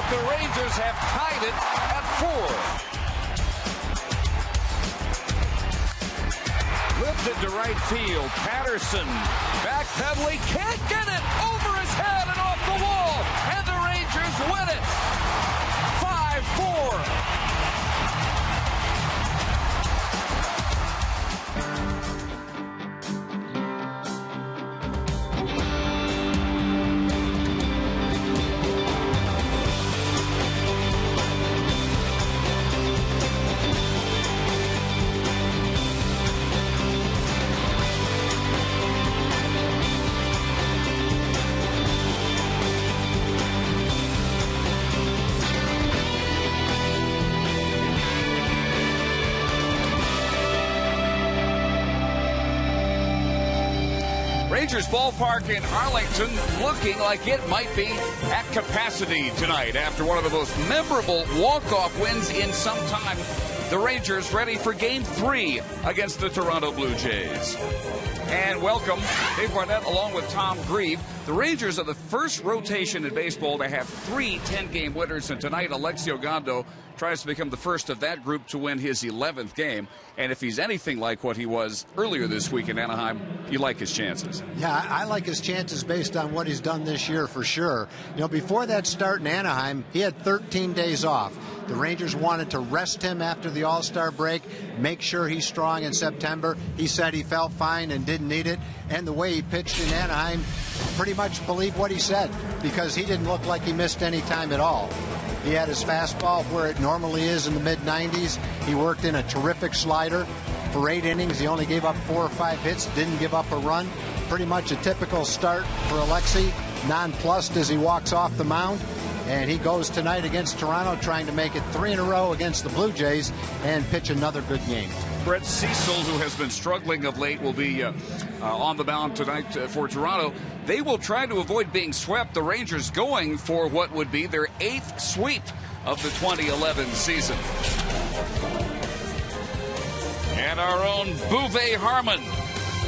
The Rangers have tied it at 4. Lifted to right field. Patterson backpedaling, can't get it, over his head and off the wall, and the Rangers win it 5-4. Rangers ballpark in Arlington looking like it might be at capacity tonight after one of the most memorable walk-off wins in some time. The Rangers ready for Game 3 against the Toronto Blue Jays. And welcome, Dave Barnett along with Tom Grieve. The Rangers are the first rotation in baseball to have 3 10-game winners, and tonight Alexio Gondo tries to become the first of that group to win his 11th game. And if he's anything like what he was earlier this week in Anaheim, you like his chances. Yeah, I like his chances based on what he's done this year for sure. You know, before that start in Anaheim, he had 13 days off. The Rangers wanted to rest him after the All-Star break, make sure he's strong in September. He said he felt fine and didn't need it. And the way he pitched in Anaheim, pretty much believe what he said, because he didn't look like he missed any time at all. He had his fastball where it normally is in the mid-90s. He worked in a terrific slider. For 8 innings, he only gave up 4 or 5 hits, didn't give up a run. Pretty much a typical start for Alexi, nonplussed as he walks off the mound. And he goes tonight against Toronto, trying to make it 3 in a row against the Blue Jays and pitch another good game. Brett Cecil, who has been struggling of late, will be on the mound tonight for Toronto. They will try to avoid being swept. The Rangers going for what would be their 8th sweep of the 2011 season. And our own Bouvet Harmon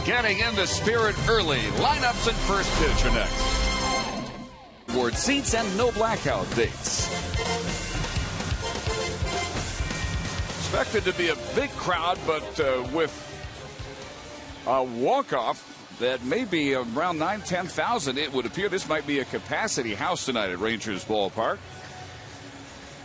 getting in the spirit early. Lineups and first pitch are next. Board seats and no blackout dates. Expected to be a big crowd, but with a walk-off that may be around 9,000-10,000, it would appear this might be a capacity house tonight at Rangers Ballpark.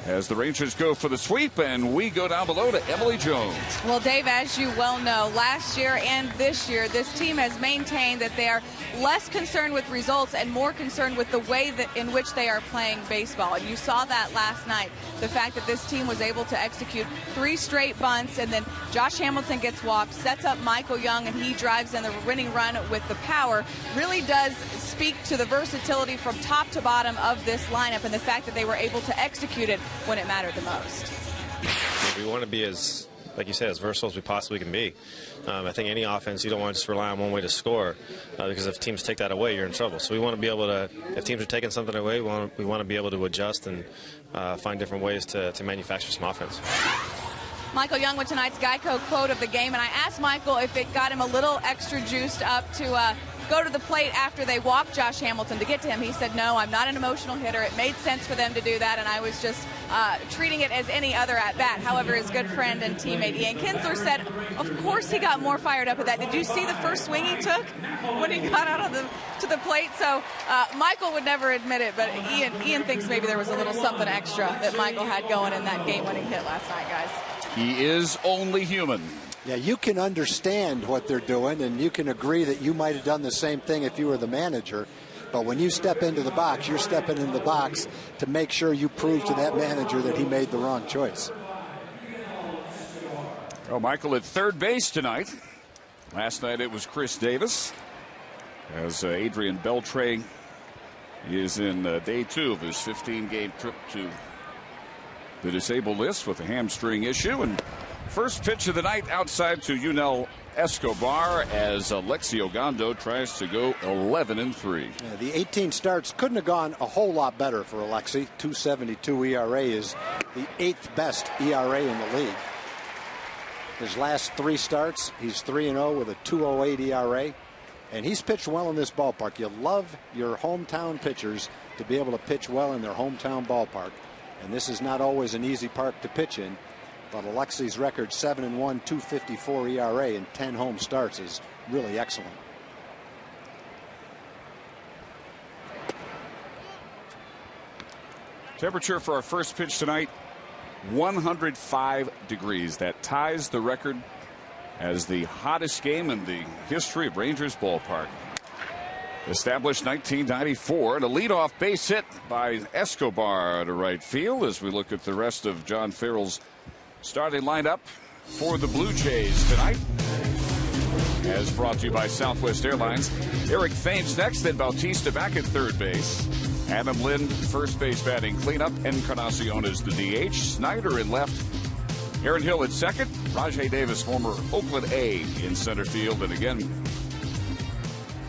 As the Rangers go for the sweep, and we go down below to Emily Jones. Well, Dave, as you well know, last year and this year, this team has maintained that they are less concerned with results and more concerned with the way that in which they are playing baseball. And you saw that last night, the fact that this team was able to execute 3 straight bunts, and then Josh Hamilton gets walked, sets up Michael Young, and he drives in the winning run with the power, really does speak to the versatility from top to bottom of this lineup and the fact that they were able to execute it when it mattered the most. We want to be, as like you said, as versatile as we possibly can be. I think any offense, you don't want to just rely on one way to score, because if teams take that away, you're in trouble. So we want to be able to, if teams are taking something away, we want to be able to adjust and find different ways to manufacture some offense. Michael Young with tonight's Geico quote of the game, and I asked Michael if it got him a little extra juiced up to go to the plate after they walked Josh Hamilton to get to him. He said, no, I'm not an emotional hitter. It made sense for them to do that, and I was just treating it as any other at-bat. However, his good friend and teammate Ian Kinsler said, of course he got more fired up at that. Did you see the first swing he took when he got out of to the plate? So Michael would never admit it, but Ian thinks maybe there was a little something extra that Michael had going in that game-winning hit last night, guys. He is only human. Yeah, you can understand what they're doing, and you can agree that you might have done the same thing if you were the manager. But when you step into the box, you're stepping into the box to make sure you prove to that manager that he made the wrong choice. Well, Michael at third base tonight. Last night it was Chris Davis, as Adrian Beltre is in day 2 of his 15-game trip to the disabled list with a hamstring issue. And first pitch of the night outside to Yunel Escobar as Alexio Gondo tries to go 11-3. Yeah, the 18 starts couldn't have gone a whole lot better for Alexi. 2.72 ERA is the 8th best ERA in the league. His last 3 starts, he's 3-0 with a 2.08 ERA. And he's pitched well in this ballpark. You love your hometown pitchers to be able to pitch well in their hometown ballpark. And this is not always an easy park to pitch in. But Alexi's record 7-1, 2.54 ERA in 10 home starts is really excellent. Temperature for our first pitch tonight, 105 degrees. That ties the record as the hottest game in the history of Rangers ballpark. Established 1994, and a leadoff base hit by Escobar to right field as we look at the rest of John Farrell's starting lineup for the Blue Jays tonight. As brought to you by Southwest Airlines. Eric Thames next, then Bautista back at third base. Adam Lind, first base batting cleanup. Encarnacion is the DH. Snyder in left. Aaron Hill at second. Rajai Davis, former Oakland A, in center field. And again,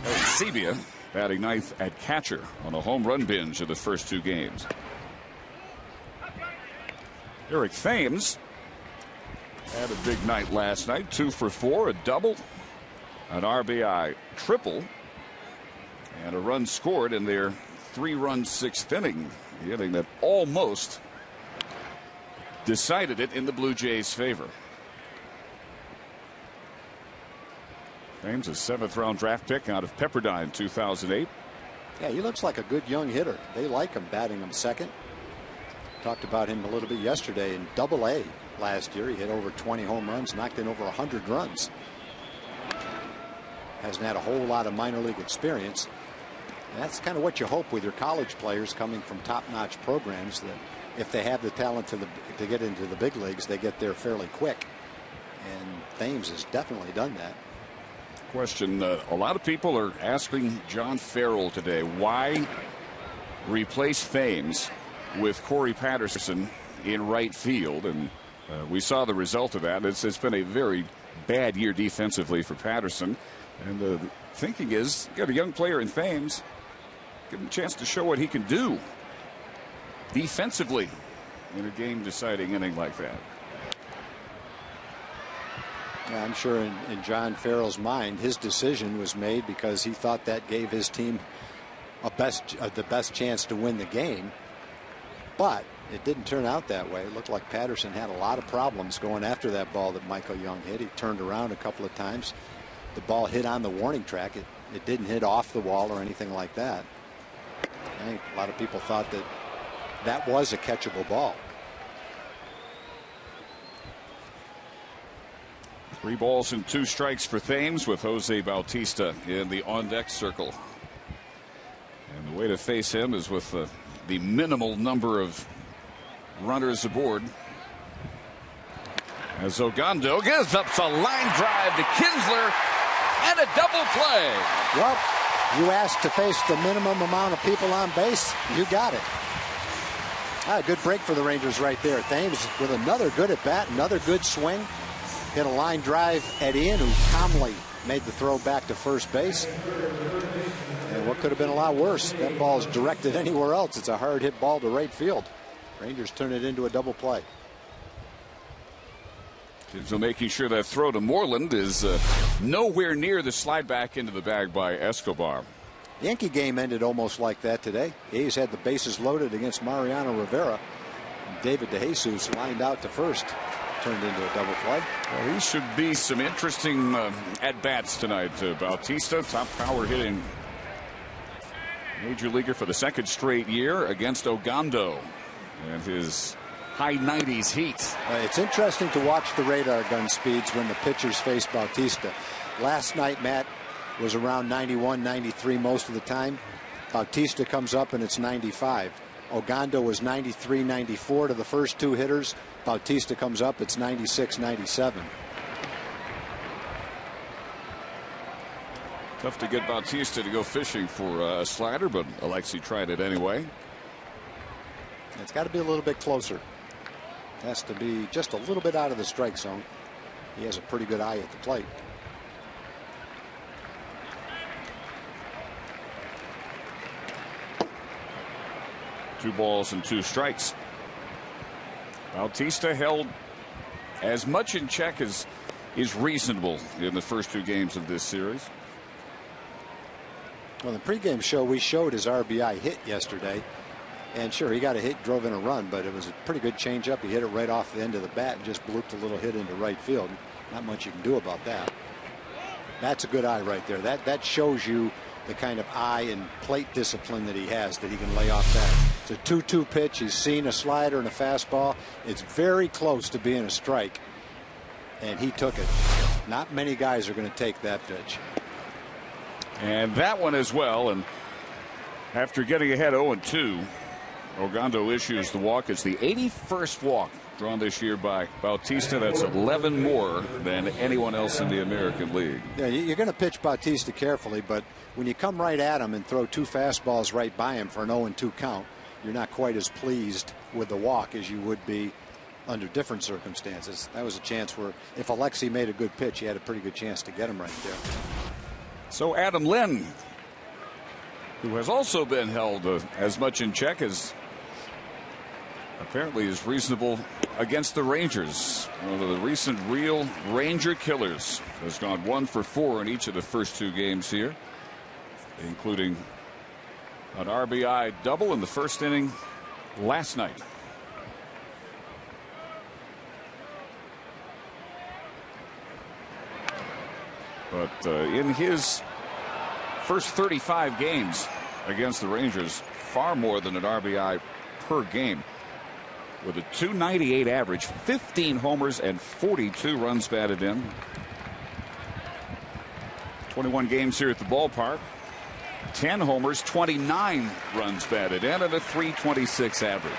Sebia batting ninth at catcher on a home run binge of the first two games. Eric Thames had a big night last night. 2 for 4, a double, an RBI triple, and a run scored in their 3-run sixth inning. The inning that almost decided it in the Blue Jays' favor. Thames, a 7th-round draft pick out of Pepperdine, 2008. Yeah, he looks like a good young hitter. They like him, batting him second. Talked about him a little bit yesterday in Double-A last year. He hit over 20 home runs, knocked in over 100 runs. Hasn't had a whole lot of minor league experience. And that's kind of what you hope with your college players coming from top-notch programs, that if they have the talent to get into the big leagues, they get there fairly quick. And Thames has definitely done that. Question, a lot of people are asking John Farrell today, why replace Thames with Corey Patterson in right field? And we saw the result of that. It's been a very bad year defensively for Patterson. And the thinking is, you got a young player in Thames, give him a chance to show what he can do defensively in a game-deciding inning like that. Yeah, I'm sure in John Farrell's mind, his decision was made because he thought that gave his team the best chance to win the game. But it didn't turn out that way. It looked like Patterson had a lot of problems going after that ball that Michael Young hit. He turned around a couple of times. The ball hit on the warning track. It didn't hit off the wall or anything like that. I think a lot of people thought that was a catchable ball. 3 balls and 2 strikes for Thames with Jose Bautista in the on-deck circle. And the way to face him is with the minimal number of runners aboard. As Ogando gives up a line drive to Kinsler and a double play. Well, you asked to face the minimum amount of people on base. You got it. A good break for the Rangers right there. Thames with another good at bat, another good swing. Hit a line drive at Ian, who calmly made the throw back to first base. And what could have been a lot worse? That ball is directed anywhere else. It's a hard hit ball to right field. Rangers turn it into a double play. So making sure that throw to Moreland is nowhere near the slide back into the bag by Escobar. Yankee game ended almost like that today. A's had the bases loaded against Mariano Rivera. And David DeJesus lined out to first. Turned into a double play. Well, these should be some interesting at-bats tonight. Bautista, top power hitting major leaguer for the 2nd straight year against Ogando and his high 90s heat. It's interesting to watch the radar gun speeds when the pitchers face Bautista. Last night, Matt, was around 91, 93 most of the time. Bautista comes up and it's 95. Ogando was 93, 94 to the first 2 hitters. Bautista comes up, it's 96, 97. Tough to get Bautista to go fishing for a slider, but Alexi tried it anyway. It's got to be a little bit closer. It has to be just a little bit out of the strike zone. He has a pretty good eye at the plate. Two balls and 2 strikes. Bautista held as much in check as is reasonable in the first 2 games of this series. Well, in the pregame show, we showed his RBI hit yesterday. And sure, he got a hit, drove in a run, but it was a pretty good changeup. He hit it right off the end of the bat and just blooped a little hit into right field. Not much you can do about that. That's a good eye right there. That shows you the kind of eye and plate discipline that he has, that he can lay off that. It's a 2-2 pitch. He's seen a slider and a fastball. It's very close to being a strike, and he took it. Not many guys are going to take that pitch. And that one as well. And after getting ahead 0-2, Ogando issues the walk. It's the 81st walk drawn this year by Bautista. That's 11 more than anyone else in the American League. Yeah, you're going to pitch Bautista carefully, but when you come right at him and throw 2 fastballs right by him for an 0-2 count, you're not quite as pleased with the walk as you would be under different circumstances. That was a chance where if Alexi made a good pitch, he had a pretty good chance to get him right there. So Adam Lynn, who has also been held as much in check as apparently is reasonable against the Rangers. One of the recent real Ranger killers has gone 1 for 4 in each of the first 2 games here, including an RBI double in the first inning last night. But in his first 35 games against the Rangers, far more than an RBI per game. With a .298 average, 15 homers and 42 runs batted in. 21 games here at the ballpark. 10 homers, 29 runs batted in, and a .326 average.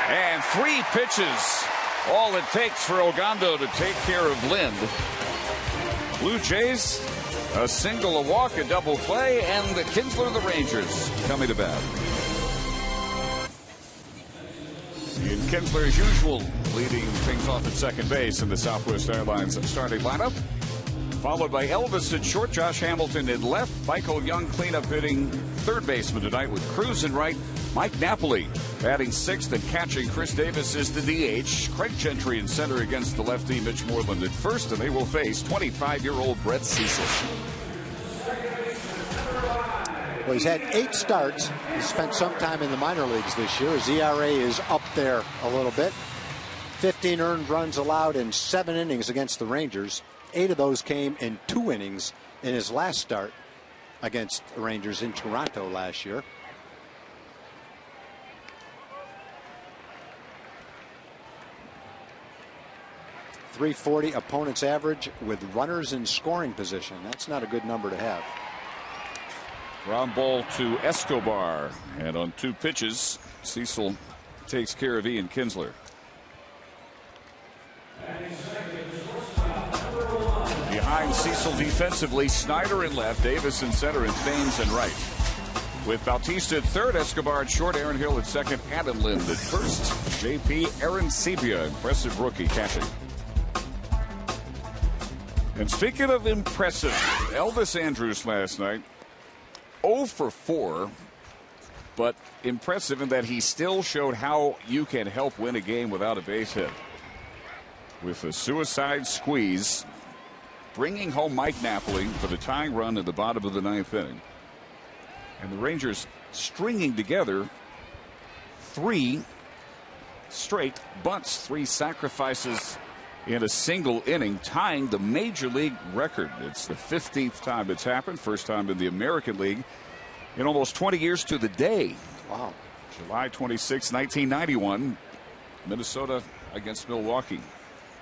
And 3 pitches. All it takes for Ogando to take care of Lind. Blue Jays, a single, a walk, a double play, and the Kinsler, the Rangers, coming to bat. Ian Kinsler, as usual, leading things off at second base in the Southwest Airlines starting lineup. Followed by Elvis at short, Josh Hamilton in left. Michael Young cleanup hitting third baseman tonight with Cruz in right. Mike Napoli batting 6th and catching. Chris Davis is the DH. Craig Gentry in center against the lefty Mitch Moreland at first, and they will face 25-year-old Brett Cecil. Well, he's had 8 starts. He's spent some time in the minor leagues this year. His ERA is up there a little bit. 15 earned runs allowed in 7 innings against the Rangers. 8 of those came in 2 innings in his last start against the Rangers in Toronto last year. .340 opponent's average with runners in scoring position. That's not a good number to have. Ground ball to Escobar, and on 2 pitches, Cecil takes care of Ian Kinsler. Behind Cecil defensively, Snyder in left, Davis in center, and Thames in right. With Bautista at third, Escobar at short, Aaron Hill at second, Adam Lind at first. JP Arancibia, impressive rookie, catching. And speaking of impressive, Elvis Andrus last night, 0 for 4, but impressive in that he still showed how you can help win a game without a base hit. With a suicide squeeze, bringing home Mike Napoli for the tying run at the bottom of the 9th inning. And the Rangers stringing together 3 straight bunts, 3 sacrifices in a single inning, tying the major league record. It's the 15th time it's happened, first time in the American League in almost 20 years to the day. Wow. July 26, 1991, Minnesota against Milwaukee.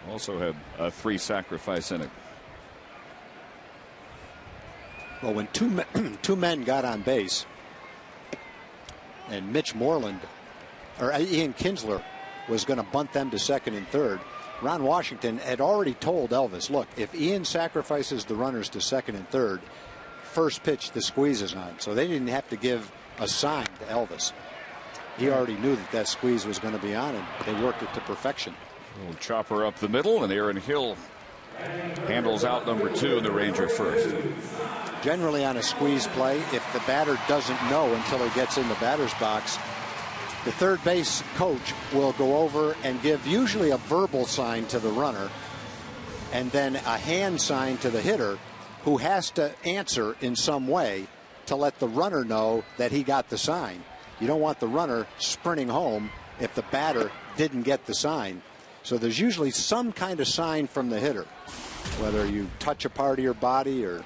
Also had a 3 sacrifice inning. Well, when two men got on base, and Mitch Moreland or Ian Kinsler was going to bunt them to second and third, Ron Washington had already told Elvis, look, if Ian sacrifices the runners to second and third, first pitch the squeeze is on. So they didn't have to give a sign to Elvis. He already knew that squeeze was going to be on, and they worked it to perfection. Little chopper up the middle, and Aaron Hill handles out number 2 in the Ranger first. Generally on a squeeze play, if the batter doesn't know until he gets in the batter's box, the third base coach will go over and give usually a verbal sign to the runner and then a hand sign to the hitter, who has to answer in some way to let the runner know that he got the sign. You don't want the runner sprinting home if the batter didn't get the sign. So there's usually some kind of sign from the hitter, whether you touch a part of your body or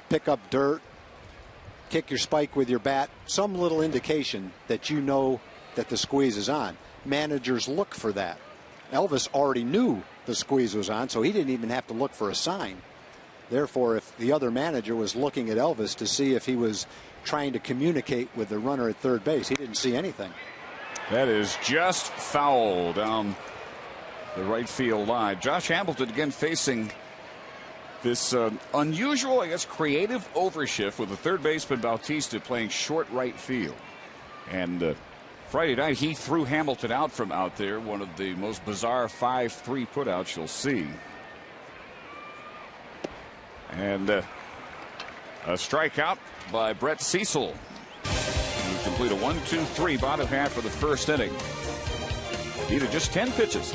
pick up dirt, kick your spike with your bat, some little indication that you know that the squeeze is on. Managers look for that. Elvis already knew the squeeze was on, so he didn't even have to look for a sign. Therefore, if the other manager was looking at Elvis to see if he was trying to communicate with the runner at third base, he didn't see anything. That is just foul down the right field line. Josh Hamilton again facing this unusual, I guess, creative overshift with the third baseman Bautista playing short right field. And Friday night he threw Hamilton out from out there, one of the most bizarre 5-3 putouts you'll see. And a strikeout by Brett Cecil. He complete a 1-2-3 bottom half of the first inning. He did just 10 pitches.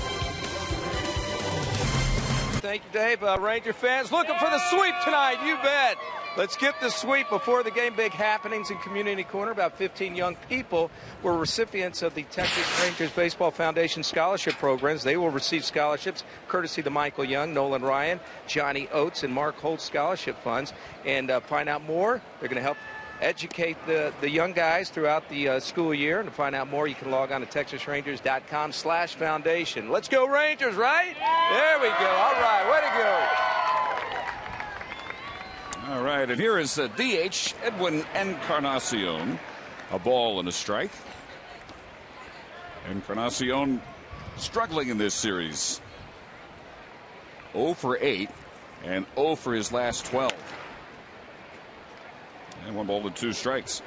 Thank you, Dave. Ranger fans looking for the sweep tonight. You bet. Let's get the sweep before the game. Big happenings in Community Corner. About 15 young people were recipients of the Texas Rangers Baseball Foundation scholarship programs. They will receive scholarships courtesy the Michael Young, Nolan Ryan, Johnny Oates, and Mark Holt scholarship funds. And find out more. They're going to help educate the young guys throughout the school year. And to find out more, you can log on to texasrangers.com/foundation. Let's go Rangers, right? There we go. All right, way to go. All right, and here is DH Edwin Encarnacion. A ball and a strike. Encarnacion struggling in this series. 0 for 8 and 0 for his last 12. And 1 ball and 2 strikes.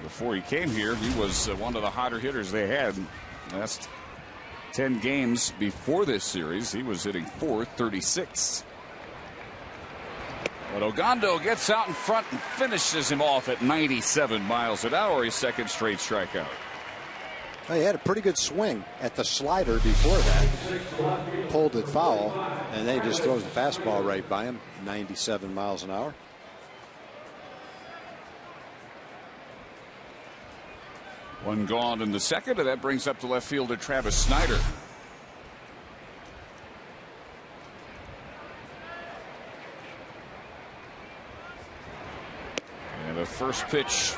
Before he came here, he was one of the hotter hitters they had. Last 10 games before this series, he was hitting .436. But Ogando gets out in front and finishes him off at 97 miles an hour, his second straight strikeout. Well, he had a pretty good swing at the slider before that. Pulled it foul, and then he just throws the fastball right by him, 97 miles an hour. One gone in the second, and that brings up to left fielder Travis Snyder. And a first pitch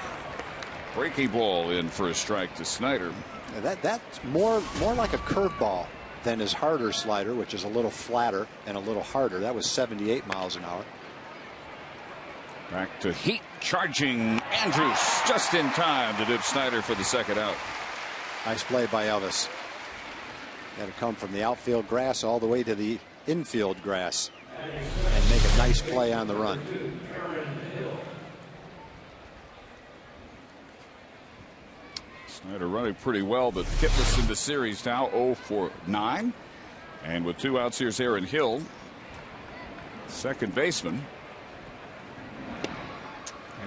breaking ball in for a strike to Snyder. That's more like a curveball than his harder slider, which is a little flatter and a little harder. That was 78 miles an hour. Back to heat charging Andrews just in time to dip Snyder for the second out. Nice play by Elvis. Got to come from the outfield grass all the way to the infield grass and make a nice play on the run. Snyder running pretty well, but hitless in the series now, 0 for 9. And with 2 outs, here's Aaron Hill, second baseman.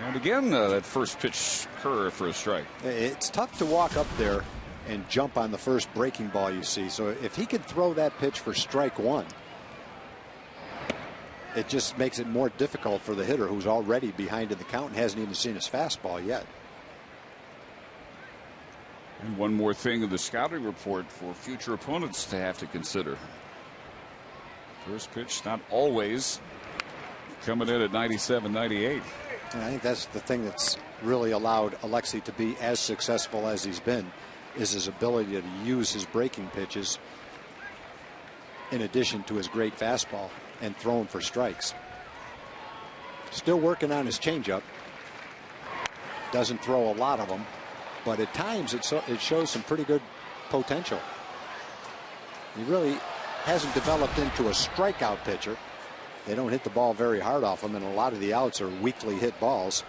And again, that first pitch curve for a strike. It's tough to walk up there and jump on the first breaking ball you see. So if he could throw that pitch for strike 1, it just makes it more difficult for the hitter who's already behind in the count and hasn't even seen his fastball yet. And one more thing in the scouting report for future opponents to have to consider. First pitch not always coming in at 97, 98. And I think that's the thing that's really allowed Alexei to be as successful as he's been, is his ability to use his breaking pitches in addition to his great fastball and throw him for strikes. Still working on his changeup. Doesn't throw a lot of them, but at times it shows some pretty good potential. He really hasn't developed into a strikeout pitcher. They don't hit the ball very hard off him, and a lot of the outs are weakly hit balls.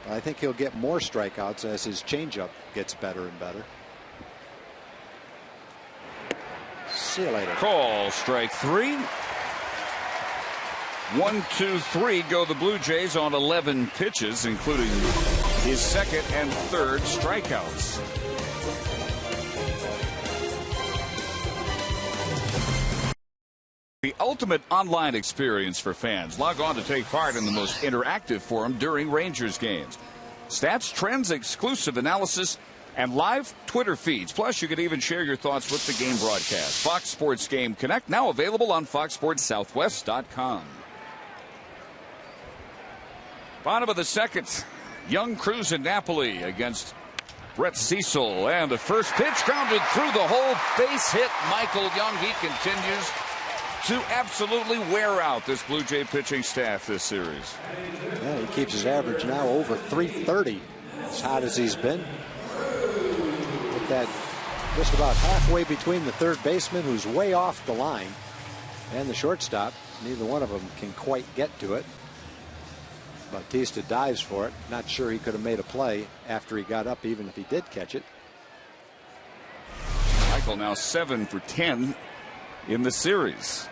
But I think he'll get more strikeouts as his changeup gets better and better. See you later. Call strike 3. 1, 2, 3 go the Blue Jays on 11 pitches, including his second and third strikeouts. The ultimate ultimate online experience for fans. Log on to take part in the most interactive forum during Rangers games. Stats, trends, exclusive analysis, and live Twitter feeds. Plus, you can even share your thoughts with the game broadcast. Fox Sports Game Connect, now available on foxsportssouthwest.com. Bottom of the second, Young Cruz and Napoli against Brett Cecil. And the first pitch grounded through the hole. Base hit Michael Young. He continues to absolutely wear out this Blue Jay pitching staff this series. Yeah, he keeps his average now over 330, as hot as he's been. With that just about halfway between the third baseman, who's way off the line, and the shortstop. Neither one of them can quite get to it. Bautista dives for it. Not sure he could have made a play after he got up, even if he did catch it. Michael now 7 for 10 in the series.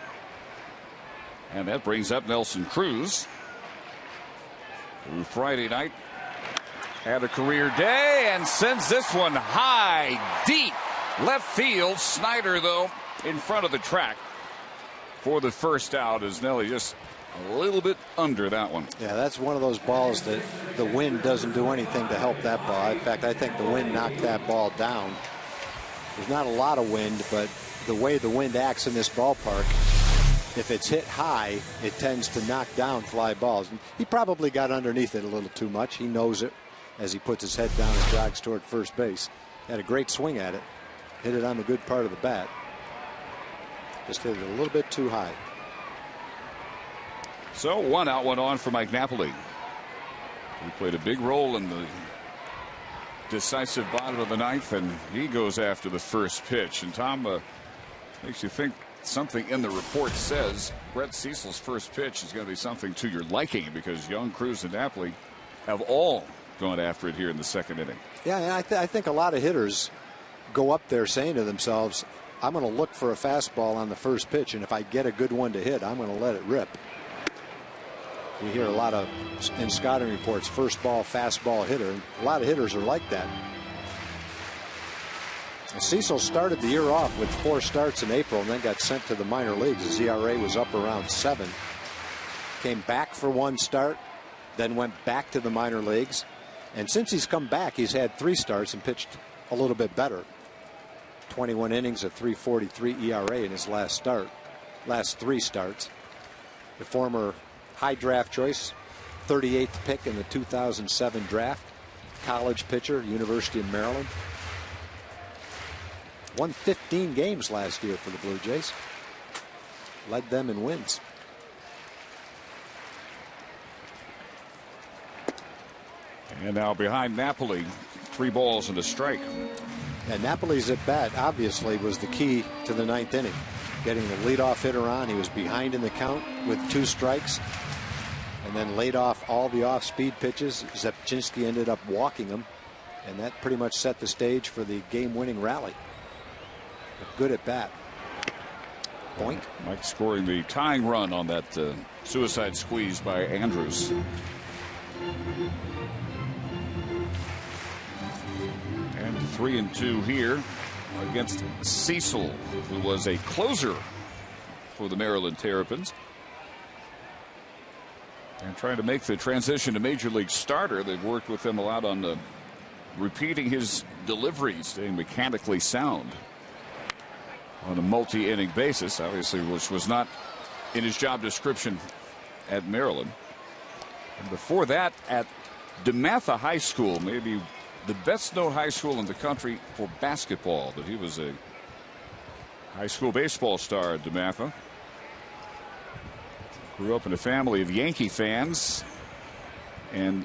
And that brings up Nelson Cruz, who Friday night had a career day and sends this one high, deep left field. Snyder, though, in front of the track for the first out, as Nelly just a little bit under that one. Yeah, that's one of those balls that the wind doesn't do anything to help that ball. In fact, I think the wind knocked that ball down. There's not a lot of wind, but the way the wind acts in this ballpark, if it's hit high, it tends to knock down fly balls. And he probably got underneath it a little too much. He knows it as he puts his head down and jogs toward first base. Had a great swing at it. Hit it on the good part of the bat. Just hit it a little bit too high. So 1 out, 1 on for Mike Napoli. He played a big role in the decisive bottom of the ninth, and he goes after the first pitch. And Tom, makes you think something in the report says Brett Cecil's first pitch is going to be something to your liking, because Young, Cruz, and Napoli have all gone after it here in the second inning. Yeah, I think a lot of hitters go up there saying to themselves, I'm going to look for a fastball on the first pitch, and if I get a good one to hit, I'm going to let it rip. You hear a lot of, in scouting reports, first ball, fastball hitter. And a lot of hitters are like that. And Cecil started the year off with 4 starts in April and then got sent to the minor leagues. His ERA was up around 7. Came back for 1 start, then went back to the minor leagues. And since he's come back, he's had 3 starts and pitched a little bit better. 21 innings, a 3.43 ERA in his last 3 starts. The former high draft choice, 38th pick in the 2007 draft, college pitcher, University of Maryland. Won 15 games last year for the Blue Jays. Led them in wins. And now behind Napoli, 3 balls and a strike. And Napoli's at bat obviously was the key to the 9th inning. Getting the leadoff hitter on. He was behind in the count with 2 strikes. And then laid off all the off-speed pitches. Zepchinski ended up walking him. And that pretty much set the stage for the game-winning rally. A good at bat. Point. Mike scoring the tying run on that suicide squeeze by Andrews. And 3-2 here against Cecil, who was a closer for the Maryland Terrapins. And trying to make the transition to Major League starter. They've worked with him a lot on repeating his delivery, staying mechanically sound on a multi-inning basis, obviously, which was not in his job description at Maryland. And before that, at DeMatha High School, maybe the best known high school in the country for basketball. But he was a high school baseball star at DeMatha. Grew up in a family of Yankee fans, and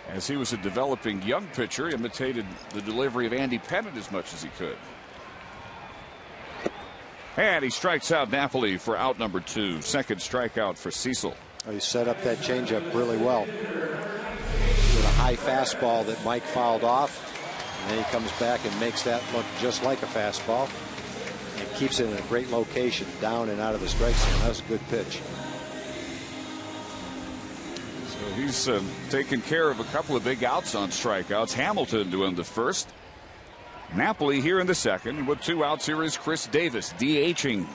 as he was a developing young pitcher, imitated the delivery of Andy Pettit as much as he could. And he strikes out Napoli for out number 2. Second strikeout for Cecil. He set up that changeup really well. With a high fastball that Mike fouled off. And then he comes back and makes that look just like a fastball. And keeps it in a great location, down and out of the strike zone. That was a good pitch. So he's taken care of a couple of big outs on strikeouts. Hamilton doing the first. Napoli here in the second. With 2 outs, here is Chris Davis DHing.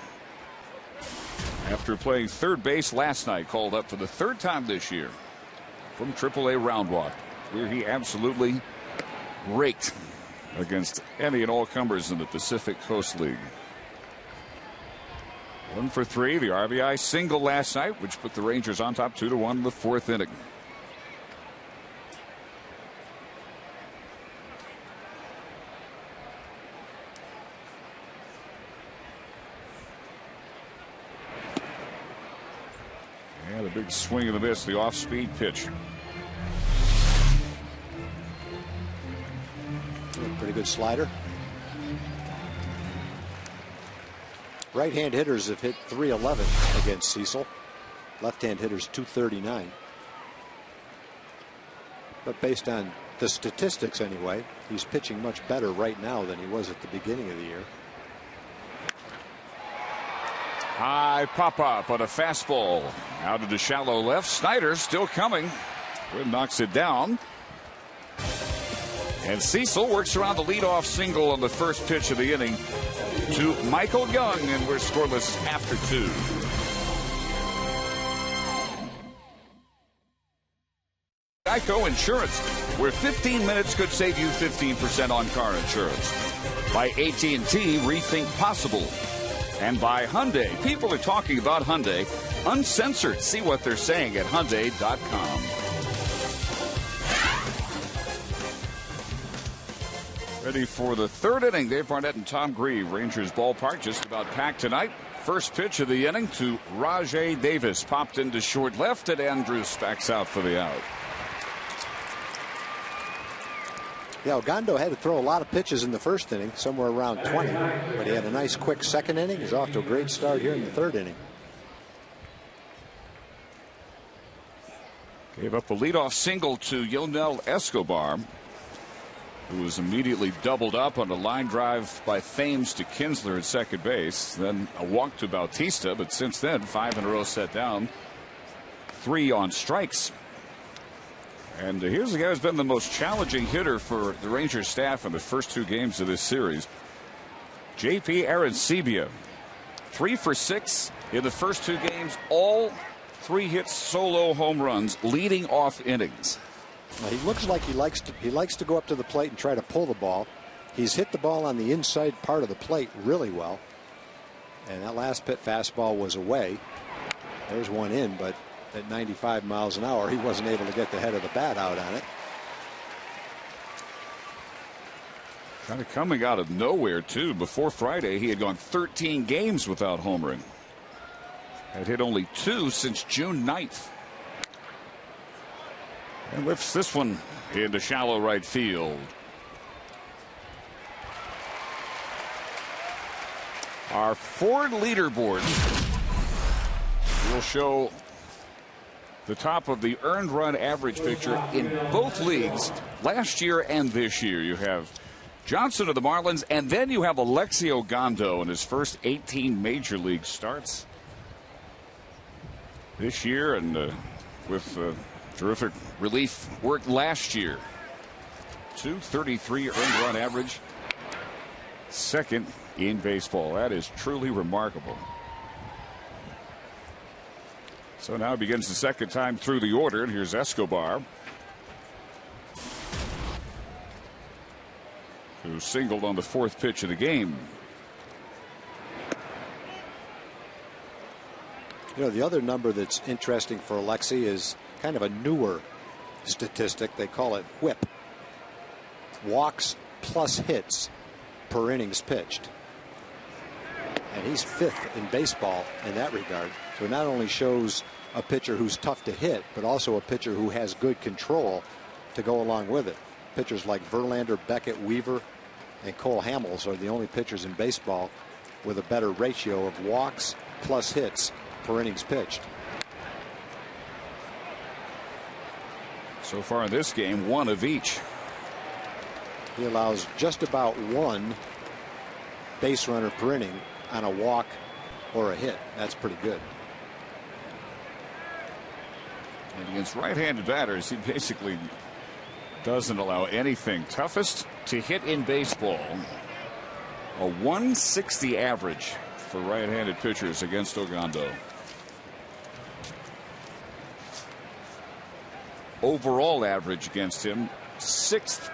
after playing third base last night, called up for the third time this year from AAA Roundwalk, where he absolutely raked against any and all comers in the Pacific Coast League. 1 for 3, the RBI single last night, which put the Rangers on top 2-1 in the fourth inning. And a big swing and a miss, the off-speed pitch. Pretty good slider. Right-hand hitters have hit .311 against Cecil. Left-hand hitters .239. But based on the statistics anyway, he's pitching much better right now than he was at the beginning of the year. High pop-up on a fastball. Out of the shallow left. Snyder still coming. Quinn knocks it down. And Cecil works around the leadoff single on the first pitch of the inning to Michael Young, and we're scoreless after 2. Geico Insurance, where 15 minutes could save you 15% on car insurance. By AT&T, rethink possible. And by Hyundai. People are talking about Hyundai uncensored. See what they're saying at Hyundai.com. Ready for the third inning. Dave Barnett and Tom Grieve. Rangers ballpark just about packed tonight. First pitch of the inning to Rajay Davis. Popped into short left, and Andrews backs out for the out. Yeah, Ogando had to throw a lot of pitches in the first inning, somewhere around 20. But he had a nice quick second inning. He's off to a great start here in the third inning. Gave up a leadoff single to Yonel Escobar, who was immediately doubled up on a line drive by Thames to Kinsler at second base. Then a walk to Bautista, but since then 5 in a row set down, 3 on strikes. And here's the guy who's been the most challenging hitter for the Rangers staff in the first 2 games of this series. JP Arancibia, 3 for 6 in the first 2 games, all 3 hits, solo home runs, leading off innings. Well, he looks like he likes to go up to the plate and try to pull the ball. He's hit the ball on the inside part of the plate really well. And that last pit fastball was away. There's one in, but at 95 miles an hour, he wasn't able to get the head of the bat out on it. Kind of coming out of nowhere, too. Before Friday, he had gone 13 games without homering. Had hit only 2 since June 9th. And lifts this one into shallow right field. Our Ford leaderboard will show the top of the earned run average picture in both leagues last year and this year. You have Johnson of the Marlins, and then you have Alexi Ogando in his first 18 major league starts this year, and with terrific relief work last year. 233 earned run average, second in baseball. That is truly remarkable. So now it begins the second time through the order, and here's Escobar, who singled on the 4th pitch of the game. You know, the other number that's interesting for Alexi is kind of a newer statistic. They call it WHIP. Walks plus hits per innings pitched. And he's 5th in baseball in that regard. So it not only shows a pitcher who's tough to hit, but also a pitcher who has good control to go along with it. Pitchers like Verlander, Beckett, Weaver, and Cole Hamels are the only pitchers in baseball with a better ratio of walks plus hits per innings pitched. So far in this game, 1 of each. He allows just about 1 base runner per inning on a walk or a hit. That's pretty good. And against right-handed batters, he basically doesn't allow anything. Toughest to hit in baseball. A 160 average for right-handed pitchers against Ogando. overall average against him, 6th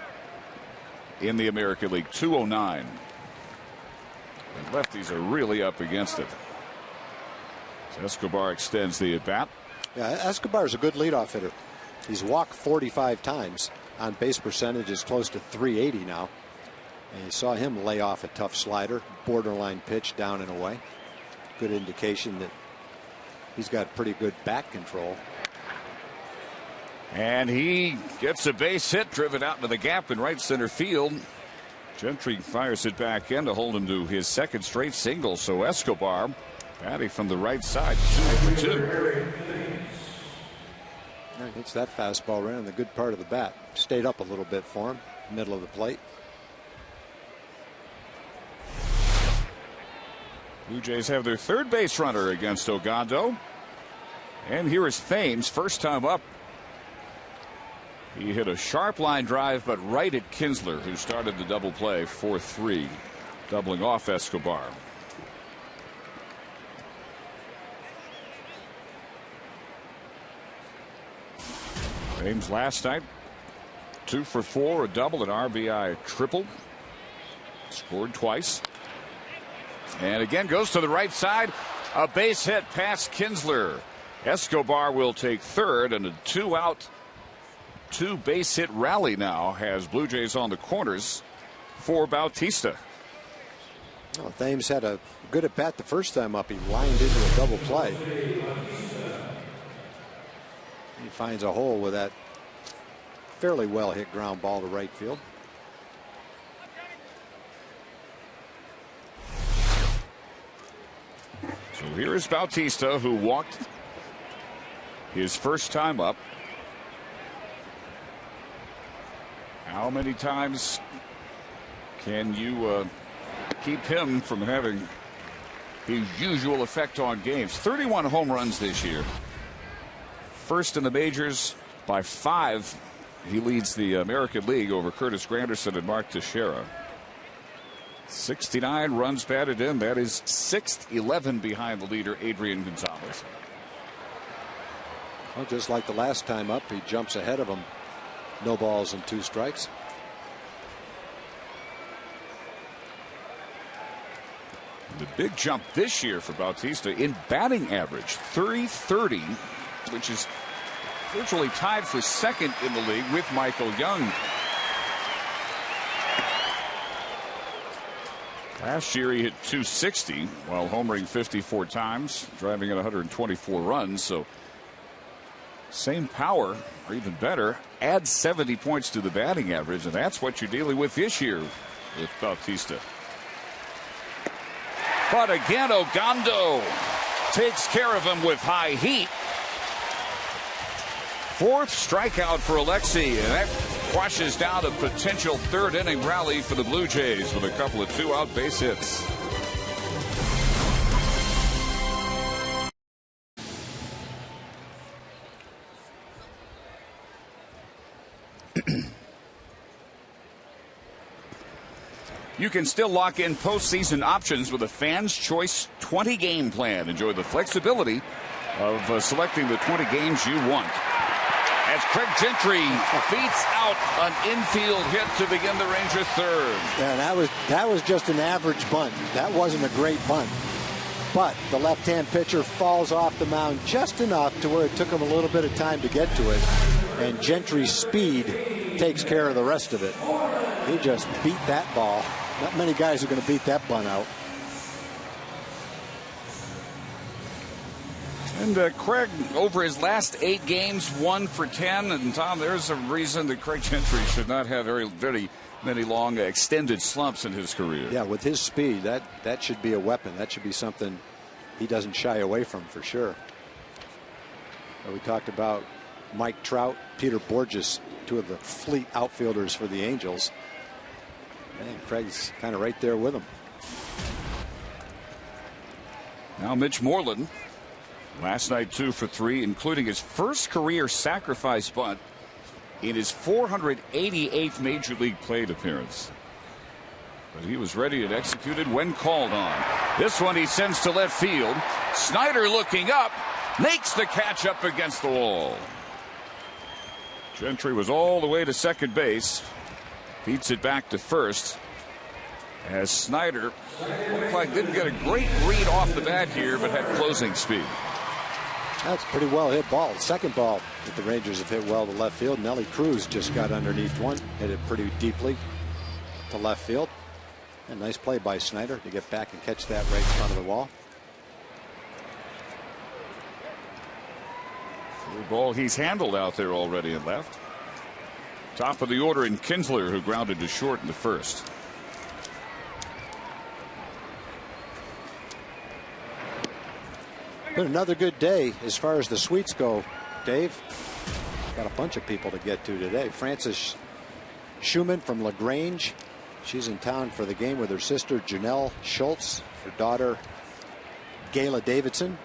in the American League, 209. And lefties are really up against it. So Escobar extends the at bat. Yeah, Escobar is a good leadoff hitter. He's walked 45 times. On base percentage is close to 380 now. And you saw him lay off a tough slider, borderline pitch down and away. Good indication that he's got pretty good bat control. And he gets a base hit driven out into the gap in right center field. Gentry fires it back in to hold him to his 2nd straight single. So Escobar batting from the right side, 2 for 2. It's that fastball right on the good part of the bat. Stayed up a little bit for him, middle of the plate. Blue Jays have their 3rd base runner against Ogando. And here is Thames, first time up. He hit a sharp line drive, but right at Kinsler, who started the double play, 4-3, doubling off Escobar. Thames last night, 2 for 4, a double, an RBI triple. Scored twice. And again goes to the right side. A base hit past Kinsler. Escobar will take 3rd, and a 2-out, 2 base hit rally now has Blue Jays on the corners for Bautista. Oh, Thames had a good at bat the first time up. He lined into a double play. He finds a hole with that fairly well hit ground ball to right field. So here is Bautista, who walked his first time up. How many times can you keep him from having his usual effect on games? 31 home runs this year. First in the majors by 5. He leads the American League over Curtis Granderson and Mark Teixeira. 69 runs batted in. That is 6th, 11 behind the leader, Adrian Gonzalez. Well, just like the last time up, he jumps ahead of him. No balls and 2 strikes. The big jump this year for Bautista in batting average, 330, which is virtually tied for 2nd in the league with Michael Young. Last year he hit 260 while homering 54 times, driving in 124 runs. So same power or even better. Add 70 points to the batting average, and that's what you're dealing with this year with Bautista. But again, Ogando takes care of him with high heat. 4th strikeout for Alexi, and that quashes down a potential 3rd inning rally for the Blue Jays with a couple of 2-out base hits. You can still lock in postseason options with a Fan's Choice 20 game plan. Enjoy the flexibility of selecting the 20 games you want. As Craig Gentry beats out an infield hit to begin the Ranger 3rd. Yeah, that was just an average bunt. That wasn't a great bunt. But the left-hand pitcher falls off the mound just enough to where it took him a little bit of time to get to it. And Gentry's speed takes care of the rest of it. He just beat that ball. Not many guys are going to beat that bunt out. And Craig, over his last 8 games, 1 for 10. And Tom, there's a reason that Craig Gentry should not have very many long extended slumps in his career. Yeah, with his speed, that should be a weapon. That should be something he doesn't shy away from for sure. We talked about Mike Trout, Peter Borges, 2 of the fleet outfielders for the Angels. Man, Craig's kind of right there with him. Now Mitch Moreland. Last night 2 for 3, including his first career sacrifice bunt in his 488th Major League plate appearance. But he was ready and executed when called on. This one he sends to left field. Snyder looking up, makes the catch up against the wall. Gentry was all the way to second base. Beats it back to first. As Snyder looked like didn't get a great read off the bat here, but had closing speed. That's a pretty well hit ball. Second ball that the Rangers have hit well to left field. Nelly Cruz just got underneath one, hit it pretty deeply to left field. A nice play by Snyder to get back and catch that right in front of the wall. The ball he's handled out there already in left. Top of the order in Kinsler, who grounded to short in the first. Been another good day as far as the suites go, Dave. Got a bunch of people to get to today. Frances Schumann from LaGrange. She's in town for the game with her sister Janelle Schultz, her daughter Gayla Davidson.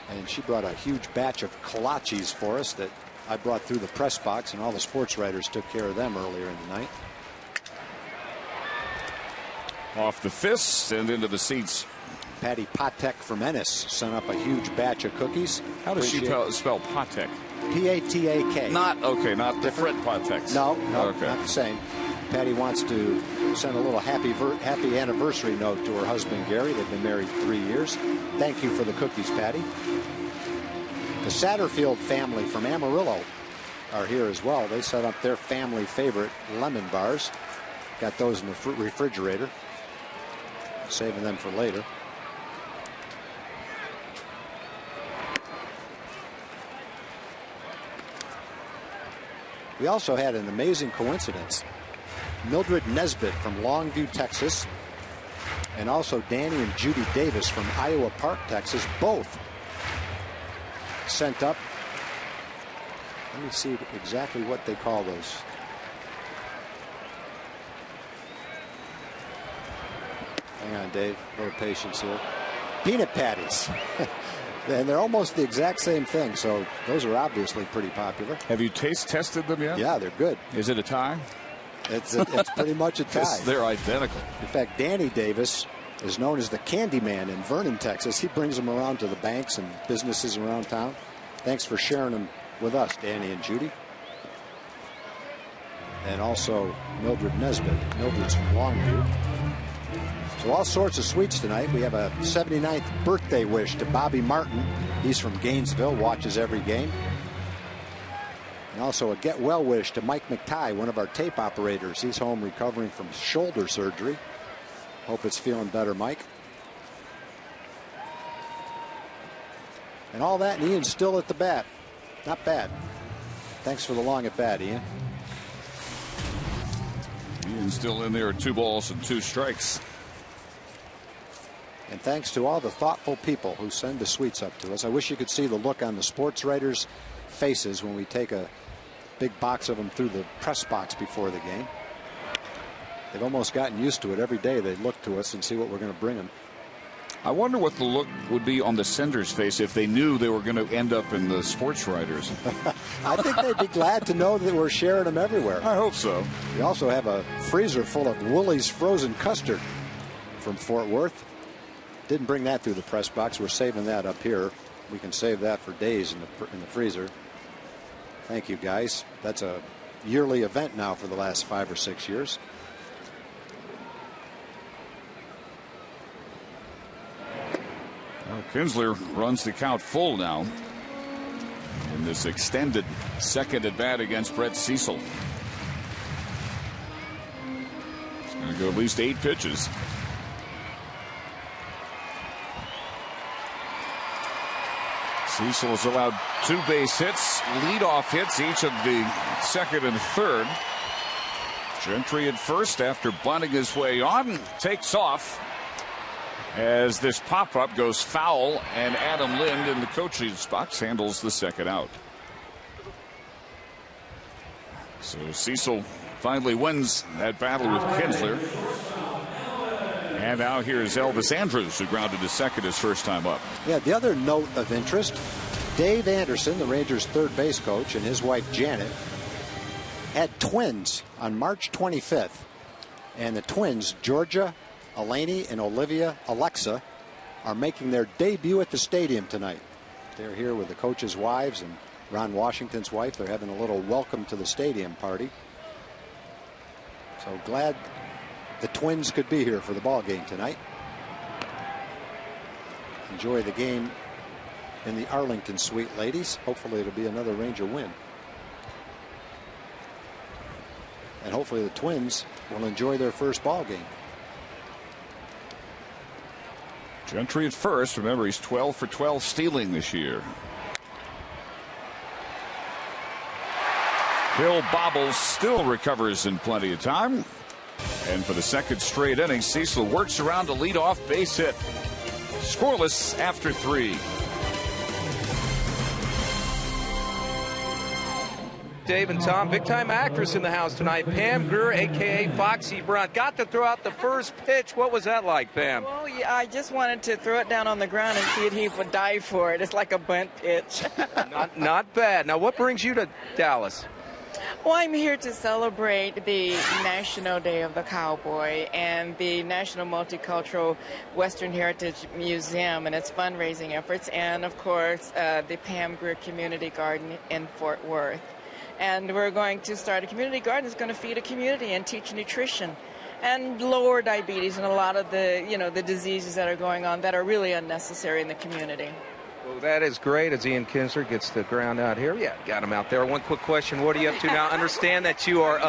And she brought a huge batch of kolaches for us that I brought through the press box, and all the sports writers took care of them earlier in the night. Off the fist and into the seats. Patty Patek from Ennis sent up a huge batch of cookies. How does she spell Patek? P-A-T-A-K. Not different Patek. No, okay. Not the same. Patty wants to send a little happy anniversary note to her husband Gary. They've been married 3 years. Thank you for the cookies, Patty. The Satterfield family from Amarillo are here as well. They set up their family favorite lemon bars. Got those in the refrigerator. Saving them for later. We also had an amazing coincidence. Mildred Nesbitt from Longview, Texas, and also Danny and Judy Davis from Iowa Park, Texas, both sent up. Let me see exactly what they call those. Hang on, Dave. A little patience here. Peanut patties. And they're almost the exact same thing, so those are obviously pretty popular. Have you tested them yet? Yeah, they're good. Is it a tie? It's pretty much a tie. They're identical. In fact, Danny Davis is known as the Candy Man in Vernon, Texas. He brings them around to the banks and businesses around town. Thanks for sharing them with us, Danny and Judy. And also Mildred Nesbitt. Mildred's from Longview. So all sorts of sweets tonight. We have a 79th birthday wish to Bobby Martin. He's from Gainesville, watches every game. And also a get well wish to Mike McTighe, one of our tape operators. He's home recovering from shoulder surgery. Hope it's feeling better, Mike. And all that, and Ian's still at the bat. Not bad. Thanks for the long at bat, Ian. Ian's still in there, 2 balls and 2 strikes. And thanks to all the thoughtful people who send the sweets up to us. I wish you could see the look on the sports writers' faces when we take a big box of them through the press box before the game. They've almost gotten used to it. Every day they look to us and see what we're going to bring them. I wonder what the look would be on the sender's face if they knew they were going to end up in the sports writers. I think they'd be glad to know that we're sharing them everywhere. I hope so. We also have a freezer full of Woolies frozen custard from Fort Worth. Didn't bring that through the press box. We're saving that up here. We can save that for days in the freezer. Thank you, guys. That's a yearly event now for the last 5 or 6 years. Well, Kinsler runs the count full now in this extended second at bat against Brett Cecil. It's going to go at least 8 pitches. Cecil has allowed 2 base hits, leadoff hits, each of the second and third. Gentry at first after bunting his way on, takes off as this pop-up goes foul, and Adam Lind in the coach's box handles the second out. So Cecil finally wins that battle with Kinsler. And now here's Elvis Andrews, who grounded to second his first time up. Yeah, the other note of interest, Dave Anderson, the Rangers' third base coach, and his wife Janet had twins on March 25th. And the twins, Georgia, Eleni, and Olivia Alexa, are making their debut at the stadium tonight. They're here with the coaches' wives, and Ron Washington's wife. They're having a little welcome to the stadium party. So glad the Twins could be here for the ball game tonight. Enjoy the game in the Arlington suite, ladies. Hopefully it'll be another Ranger win. And hopefully the Twins will enjoy their first ball game. Gentry at first. Remember, he's 12 for 12 stealing this year. Hill bobbles, still recovers in plenty of time. And for the second straight inning, Cecil works around a leadoff base hit. Scoreless after 3. Dave and Tom, big-time actress in the house tonight. Pam Grier, a.k.a. Foxy Brown. Got to throw out the first pitch. What was that like, Pam? Well, yeah, I just wanted to throw it down on the ground and see if he would dive for it. It's like a bunt pitch. Not bad. Now, what brings you to Dallas? Well, I'm here to celebrate the National Day of the Cowboy and the National Multicultural Western Heritage Museum and its fundraising efforts, and, of course, the Pam Grier Community Garden in Fort Worth. And we're going to start a community garden that's going to feed a community and teach nutrition and lower diabetes and a lot of the, the diseases that are going on that are really unnecessary in the community. Well, that is great as Ian Kinsler gets the ground out here. Yeah, got him out there. One quick question. What are you up to now? Understand that you are...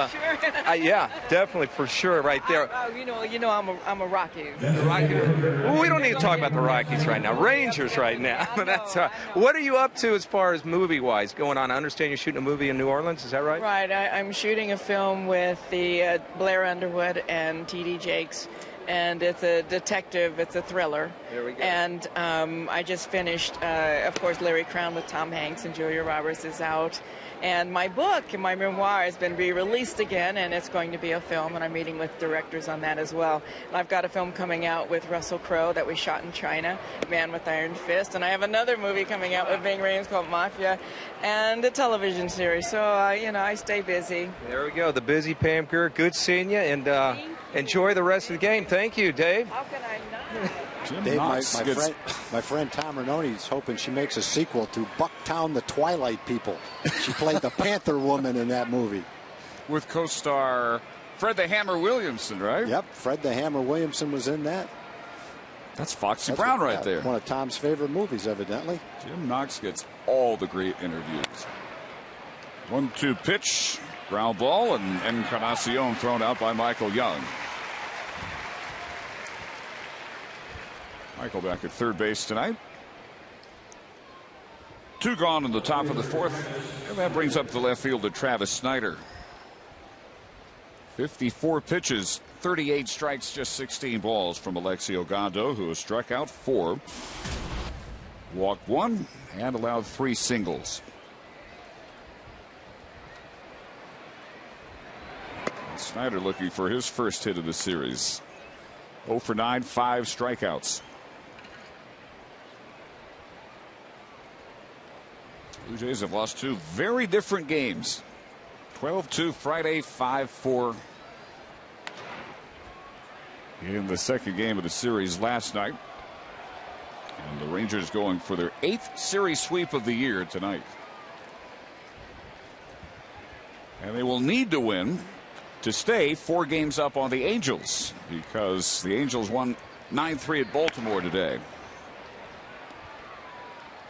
yeah, definitely, for sure, right there. I'm a Rocky. Well, we don't need to talk about the Rockies right now. Rangers right now. That's what are you up to as far as movie-wise going on? I understand you're shooting a movie in New Orleans. Is that right? Right. I'm shooting a film with the Blair Underwood and T.D. Jakes. And it's a detective, it's a thriller. There we go. And I just finished, of course, Larry Crown with Tom Hanks and Julia Roberts is out. And my book, my memoir, has been re-released again, and it's going to be a film, and I'm meeting with directors on that as well. And I've got a film coming out with Russell Crowe that we shot in China, Man with Iron Fist, and I have another movie coming out with Bing Rames called Mafia, and a television series. So, I stay busy. There we go. The busy Pam Grier. Good seeing you, and enjoy the rest of the game. Thank you, Dave. How can I not? Dave, my friend Tom Renoni is hoping she makes a sequel to Bucktown the Twilight People. She played the Panther Woman in that movie. With co-star Fred the Hammer Williamson, right? Yep, Fred the Hammer Williamson was in that. That's Foxy Brown right there. One of Tom's favorite movies, evidently. Jim Knox gets all the great interviews. 1-2 pitch, ground ball, and Encarnacion thrown out by Michael Young. Michael back at third base tonight. 2 gone in the top of the 4th. And that brings up the left fielder Travis Snyder. 54 pitches, 38 strikes, just 16 balls from Alexi Ogando, who has struck out 4, walked 1, and allowed 3 singles. And Snyder looking for his first hit of the series. 0 for 9, 5 strikeouts. Blue Jays have lost 2 very different games. 12-2 Friday, 5-4 in the second game of the series last night. And the Rangers going for their 8th series sweep of the year tonight. And they will need to win to stay 4 games up on the Angels, because the Angels won 9-3 at Baltimore today.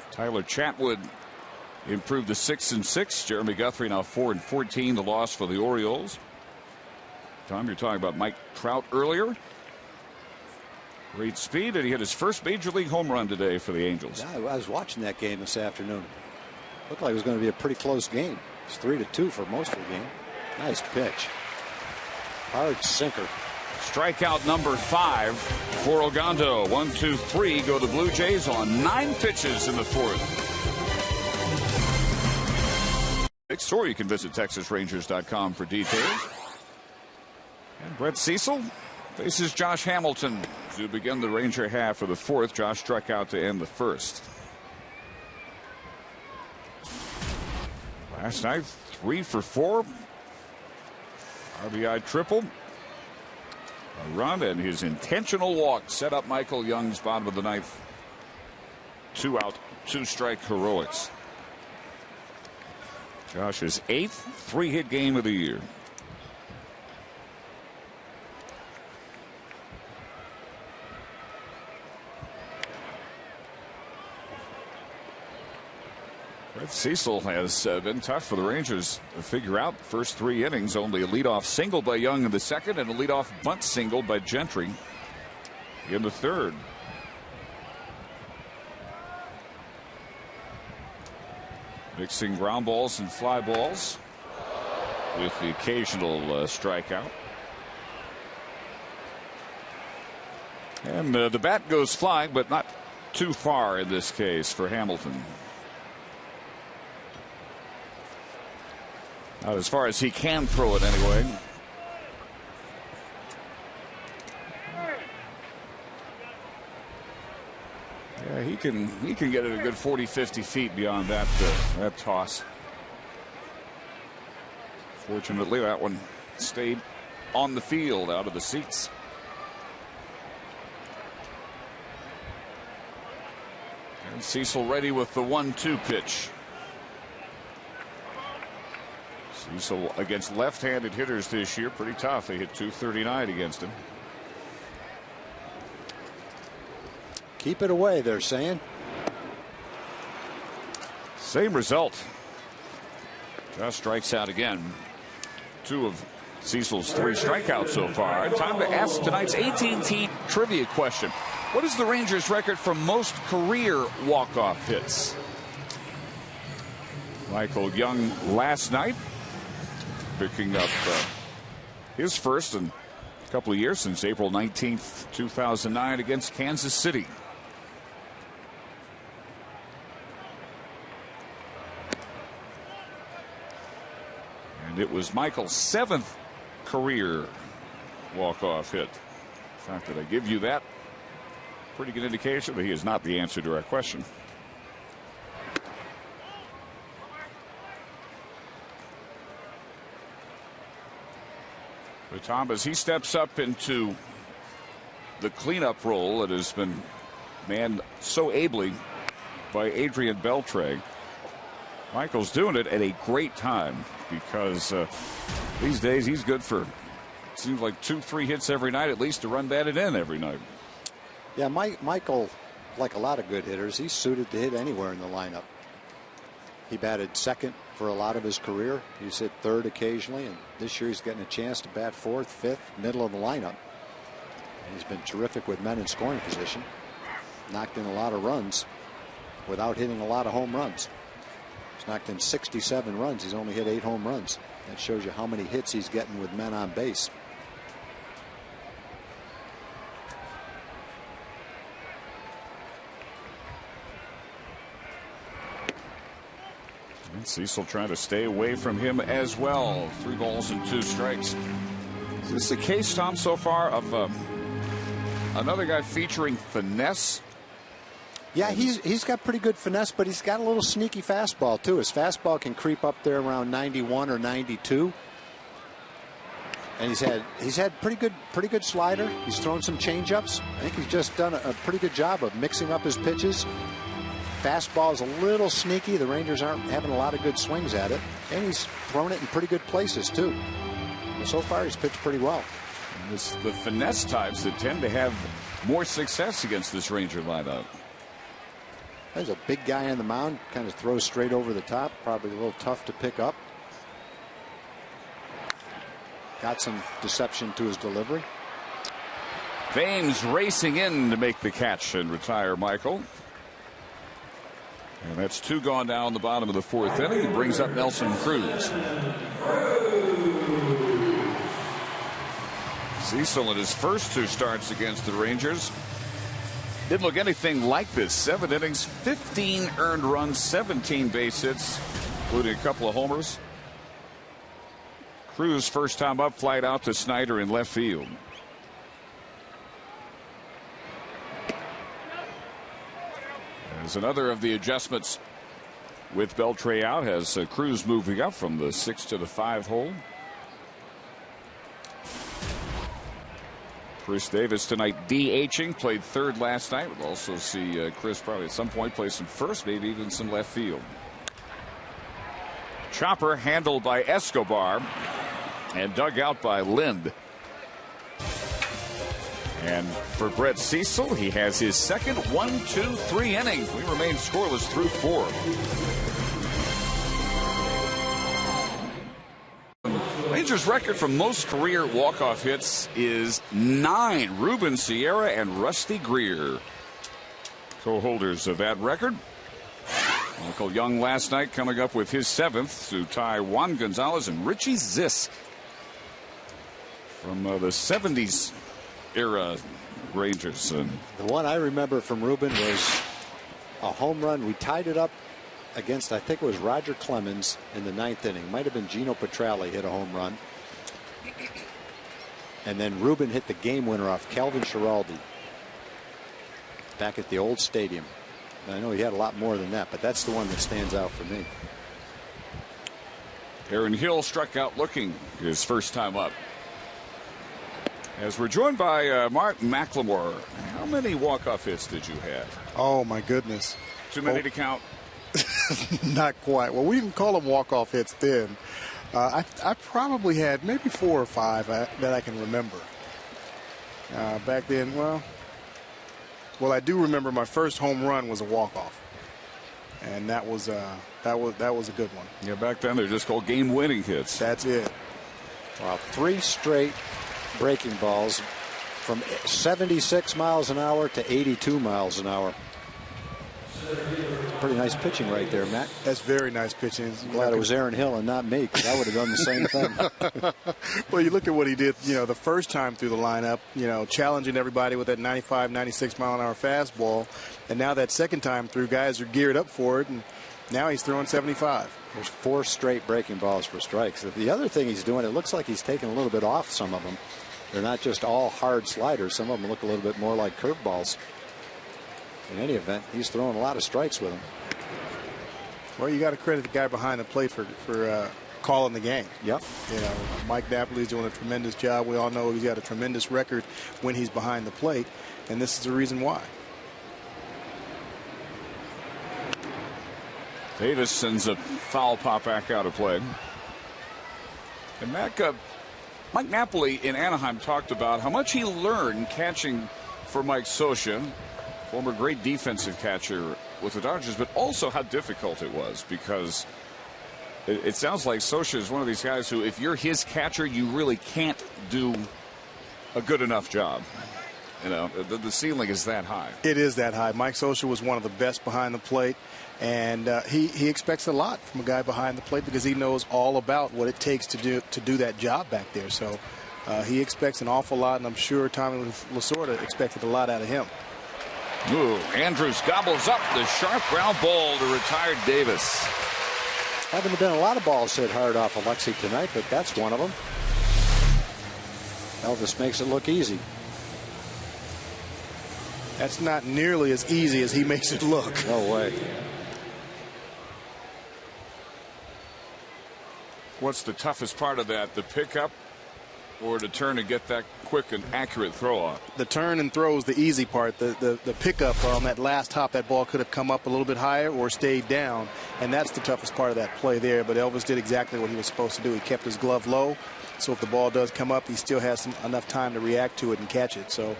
Tyler Chatwood improved to 6-6. Jeremy Guthrie now 4-14. The loss for the Orioles. Tom, you're talking about Mike Trout earlier. Great speed, and he hit his first major league home run today for the Angels. Yeah, I was watching that game this afternoon. Looked like it was going to be a pretty close game. It's 3-2 for most of the game. Nice pitch. Hard sinker. Strikeout number 5 for Ogando. 1, 2, 3 go the Blue Jays on 9 pitches in the 4th. Or you can visit TexasRangers.com for details. And Brett Cecil faces Josh Hamilton to begin the Ranger half of the 4th. Josh struck out to end the 1st. Last night, 3 for 4. RBI triple. A run and his intentional walk set up Michael Young's bottom of the 9th 2 out, 2 strike heroics. Josh's 8th 3-hit game of the year. Brett Cecil has been tough for the Rangers to figure out. First 3 innings, only a leadoff single by Young in the second and a leadoff bunt single by Gentry in the third. Mixing ground balls and fly balls with the occasional strikeout. And the bat goes flying, but not too far in this case for Hamilton. Not as far as he can throw it anyway. Yeah, he can get it a good 40-50 feet beyond that toss. Fortunately, that one stayed on the field, out of the seats. And Cecil ready with the 1-2 pitch. Cecil against left-handed hitters this year, pretty tough. They hit .239 against him. Keep it away, they're saying. Same result. Josh strikes out again. 2 of Cecil's 3 strikeouts so far. Time to ask tonight's AT&T trivia question. What is the Rangers' record for most career walk-off hits? Michael Young last night, picking up his first in a couple of years, since April 19th, 2009 against Kansas City. And it was Michael's 7th career walk-off hit. The fact that I give you that, pretty good indication that he is not the answer to our question. But Tom, as he steps up into the cleanup role that has been manned so ably by Adrian Beltre, Michael's doing it at a great time, because these days he's good for, seems like 2-3 hits every night at least, to run batted in every night. Yeah, Michael, like a lot of good hitters, he's suited to hit anywhere in the lineup. He batted second for a lot of his career. He's hit third occasionally, and this year he's getting a chance to bat fourth, fifth, middle of the lineup. And he's been terrific with men in scoring position. Knocked in a lot of runs without hitting a lot of home runs. He's knocked in 67 runs. He's only hit 8 home runs. That shows you how many hits he's getting with men on base. And Cecil trying to stay away from him as well. 3 balls and 2 strikes. Is this the case, Tom, so far of another guy featuring finesse? Yeah, he's got pretty good finesse, but he's got a little sneaky fastball too. His fastball can creep up there around 91 or 92. And he's had pretty good slider. He's thrown some changeups. I think he's just done a pretty good job of mixing up his pitches. Fastball is a little sneaky. The Rangers aren't having a lot of good swings at it, and he's thrown it in pretty good places too. And so far, he's pitched pretty well. And it's the finesse types that tend to have more success against this Ranger lineup. There's a big guy on the mound, kind of throws straight over the top. Probably a little tough to pick up. Got some deception to his delivery. Thames racing in to make the catch and retire Michael. And that's 2 gone down the bottom of the 4th inning. He brings up Nelson Cruz. Cecil in his first 2 starts against the Rangers didn't look anything like this. 7 innings, 15 earned runs, 17 base hits, including a couple of homers. Cruz first time up, flied out to Snyder in left field. As another of the adjustments with Beltre out, has Cruz moving up from the 6 to the 5 hole. Chris Davis tonight DHing, played third last night. We'll also see Chris probably at some point play some first, maybe even some left field. Chopper handled by Escobar and dug out by Lind. And for Brett Cecil, he has his second 1-2-3 inning. We remain scoreless through 4. Rangers' record for most career walk-off hits is 9. Ruben Sierra and Rusty Greer, co-holders of that record. Michael Young last night coming up with his 7th to tie Juan Gonzalez and Richie Zisk from the 70s era Rangers. The one I remember from Ruben was a home run. We tied it up against, I think it was Roger Clemens in the 9th inning. Might have been Gino Petralli hit a home run. And then Ruben hit the game winner off Calvin Schiraldi back at the old stadium. I know he had a lot more than that, but that's the one that stands out for me. Aaron Hill struck out looking his first time up. As we're joined by Mark McLemore. How many walk-off hits did you have? Oh, my goodness. Too many to count? Not quite. Well, we didn't call them walk-off hits then. I probably had maybe 4 or 5 that I can remember. Back then, well, I do remember my first home run was a walk-off, and that was a good one. Yeah, back then they're just called game-winning hits. That's it. Wow, 3 straight breaking balls from 76 miles an hour to 82 miles an hour. Pretty nice pitching right there, Matt. That's very nice pitching. Glad it was Aaron Hill and not me, because I would have done the same thing. Well, you look at what he did, the first time through the lineup, challenging everybody with that 95, 96 mile an hour fastball. And now that second time through, guys are geared up for it. And now he's throwing 75. There's 4 straight breaking balls for strikes. The other thing he's doing, it looks like he's taking a little bit off some of them. They're not just all hard sliders. Some of them look a little bit more like curveballs. In any event, he's throwing a lot of strikes with them. Well, you got to credit the guy behind the plate for calling the game. Yep. Mike Napoli's doing a tremendous job. We all know he's got a tremendous record when he's behind the plate, and this is the reason why. Davis sends a foul pop back out of play. And Mike Napoli in Anaheim talked about how much he learned catching for Mike Scioscia, former great defensive catcher with the Dodgers, but also how difficult it was, because it sounds like Scioscia is one of these guys who, if you're his catcher, you really can't do a good enough job. The ceiling is that high. It is that high. Mike Scioscia was one of the best behind the plate, and he expects a lot from a guy behind the plate, because he knows all about what it takes to do that job back there. So he expects an awful lot, and I'm sure Tommy Lasorda expected a lot out of him. Ooh, Andrews gobbles up the sharp ground ball to retired Davis. Haven't been a lot of balls hit hard off Alexi tonight, but that's one of them. Elvis makes it look easy. That's not nearly as easy as he makes it look. No way. What's the toughest part of that? The pickup or to turn and get that quick and accurate throw off? The turn and throw is the easy part. The pickup on that last hop, that ball could have come up a little bit higher or stayed down, and that's the toughest part of that play there. But Elvis did exactly what he was supposed to do. He kept his glove low, so if the ball does come up, he still has enough time to react to it and catch it. So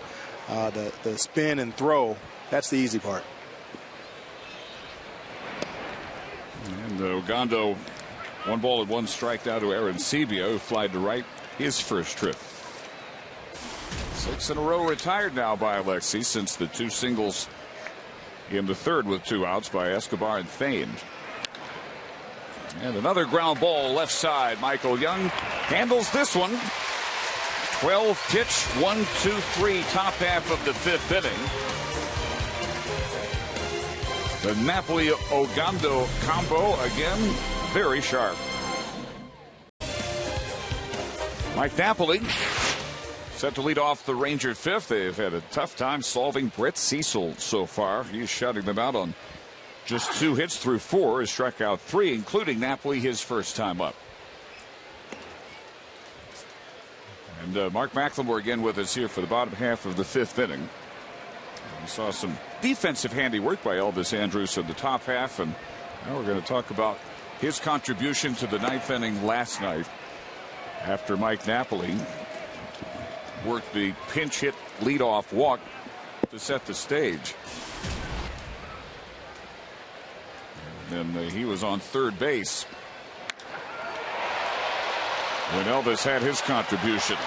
the spin and throw, that's the easy part. And Ogando, 1 ball and 1 strike down to Aaron Sebia, who flied to right his first trip. 6 in a row retired now by Alexi, since the 2 singles in the 3rd with 2 outs by Escobar and Thane. And another ground ball left side. Michael Young handles this one. 12 pitch, 1-2-3, top half of the 5th inning. The Napoli-Ogando combo again very sharp. Mike Napoli set to lead off the Ranger 5th. They've had a tough time solving Brett Cecil so far. He's shutting them out on just 2 hits through 4. Has struck out 3, including Napoli, his first time up. And Mark McLemore again with us here for the bottom half of the 5th inning. We saw some defensive handiwork by Elvis Andrus in the top half, and now we're going to talk about his contribution to the ninth inning last night after Mike Napoli worked the pinch hit leadoff walk to set the stage. And he was on third base when Elvis had his contribution.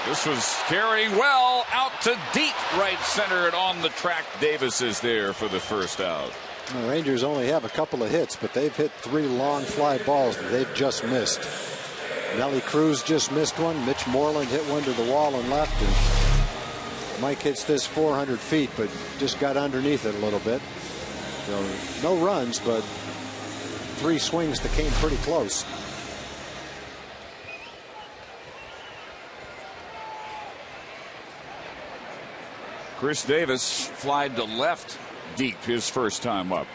This was carrying well out to deep right center, and on the track Davis is there for the first out. The Rangers only have a couple of hits, but they've hit 3 long fly balls that they've just missed. Nelly Cruz just missed one. Mitch Moreland hit one to the wall and left, and Mike hits this 400 feet, but just got underneath it a little bit. No runs, but 3 swings that came pretty close. Chris Davis flied to left deep his first time up.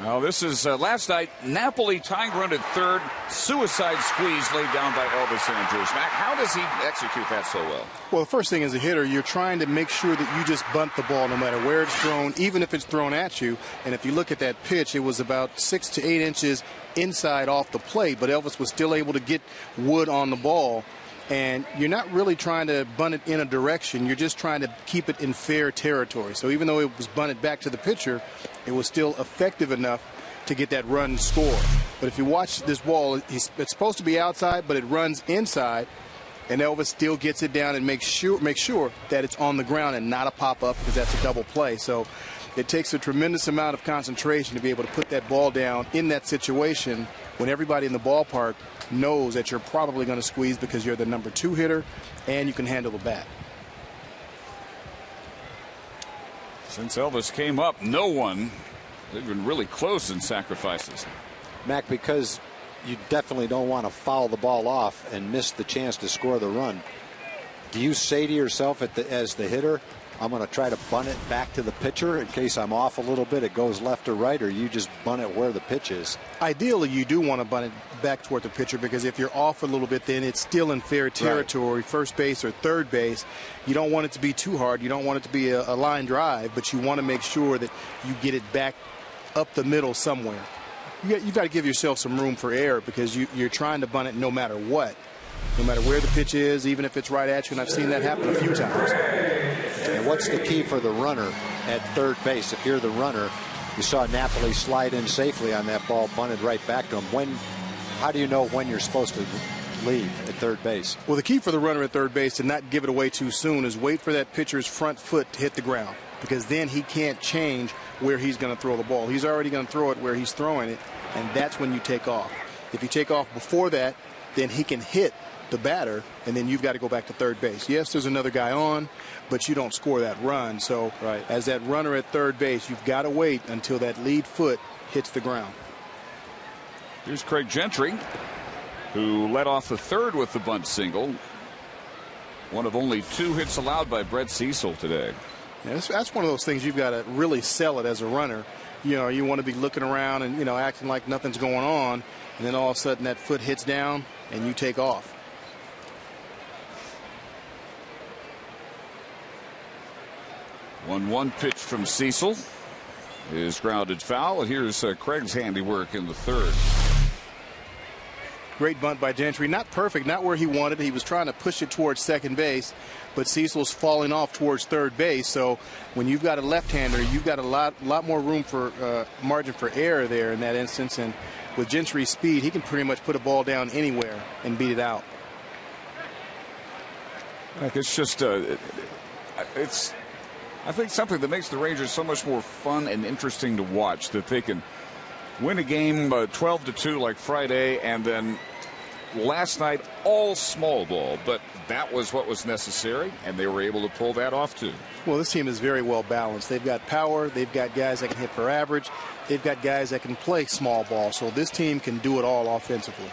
Now this is last night, Napoli tying run at third, suicide squeeze laid down by Elvis Andrus. Mac, how does he execute that so well? Well, the first thing as a hitter, you're trying to make sure that you just bunt the ball no matter where it's thrown, even if it's thrown at you. And if you look at that pitch, it was about 6 to 8 inches inside off the plate, but Elvis was still able to get wood on the ball. And you're not really trying to bunt it in a direction. You're just trying to keep it in fair territory. So even though it was bunted back to the pitcher, it was still effective enough to get that run score. But if you watch this ball, it's supposed to be outside, but it runs inside. And Elvis still gets it down and makes sure that it's on the ground and not a pop-up, because that's a double play. So it takes a tremendous amount of concentration to be able to put that ball down in that situation when everybody in the ballpark knows that you're probably going to squeeze because you're the number 2 hitter and you can handle the bat. Since Elvis came up, no one has been really close in sacrifices. Mac, because you definitely don't want to foul the ball off and miss the chance to score the run, do you say to yourself as the hitter, I'm going to try to bunt it back to the pitcher in case I'm off a little bit, it goes left or right, or you just bunt it where the pitch is? Ideally, you do want to bunt it back toward the pitcher, because if you're off a little bit, then it's still in fair territory, right. First base or third base. You don't want it to be too hard. You don't want it to be a line drive, but you want to make sure that you get it back up the middle somewhere. You got to give yourself some room for error, because you're trying to bunt it no matter what. No matter where the pitch is, even if it's right at you, and I've seen that happen a few times. And what's the key for the runner at third base? If you're the runner, you saw Napoli slide in safely on that ball, bunted right back to him. How do you know when you're supposed to leave at third base? Well, the key for the runner at third base to not give it away too soon is wait for that pitcher's front foot to hit the ground, because then he can't change where he's going to throw the ball. He's already going to throw it where he's throwing it, and that's when you take off. If you take off before that, then he can hit the batter, and then you've got to go back to third base. Yes, there's another guy on, but you don't score that run. So as that runner at third base, you've got to wait until that lead foot hits the ground. Here's Craig Gentry, who led off the third with the bunt single. One of only 2 hits allowed by Brett Cecil today. Yeah, that's one of those things you've got to really sell it as a runner. You know, you want to be looking around and, acting like nothing's going on, and then all of a sudden that foot hits down and you take off. 1-1 pitch from Cecil is grounded foul, and here's Craig's handiwork in the third. Great bunt by Gentry. Not perfect, not where he wanted. He was trying to push it towards second base, but Cecil's falling off towards third base. So when you've got a left-hander, you've got a lot more room for margin for error there in that instance. And with Gentry's speed, he can pretty much put a ball down anywhere and beat it out. It's just it's. I think something that makes the Rangers so much more fun and interesting to watch, that they can win a game 12-2 like Friday, and then last night all small ball, but that was what was necessary, and they were able to pull that off too. Well, this team is very well balanced. They've got power, they've got guys that can hit for average, they've got guys that can play small ball, so this team can do it all offensively.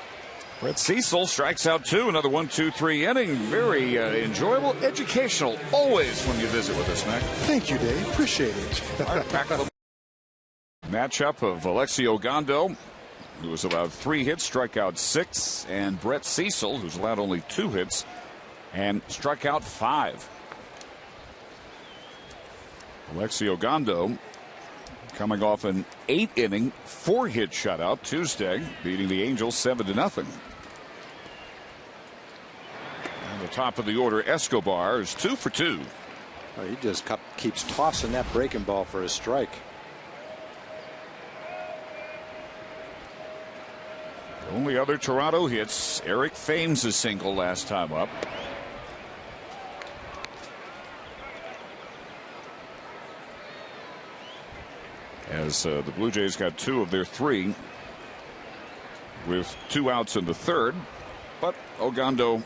Brett Cecil strikes out 2, another 1-2-3 inning. Very enjoyable, educational, always when you visit with us, Mac. Thank you, Dave. Appreciate it. All right, back to the matchup of Alexio Gondo, who was allowed 3 hits, struck out 6, and Brett Cecil, who's allowed only 2 hits and struck out 5. Alexio Gondo coming off an 8-inning, 4-hit shutout Tuesday, beating the Angels 7-0. On the top of the order, Escobar is 2 for 2. Well, he just keeps tossing that breaking ball for a strike. The only other Toronto hits, Eric Thames' single last time up. As the Blue Jays got 2 of their 3 with 2 outs in the third, but Ogando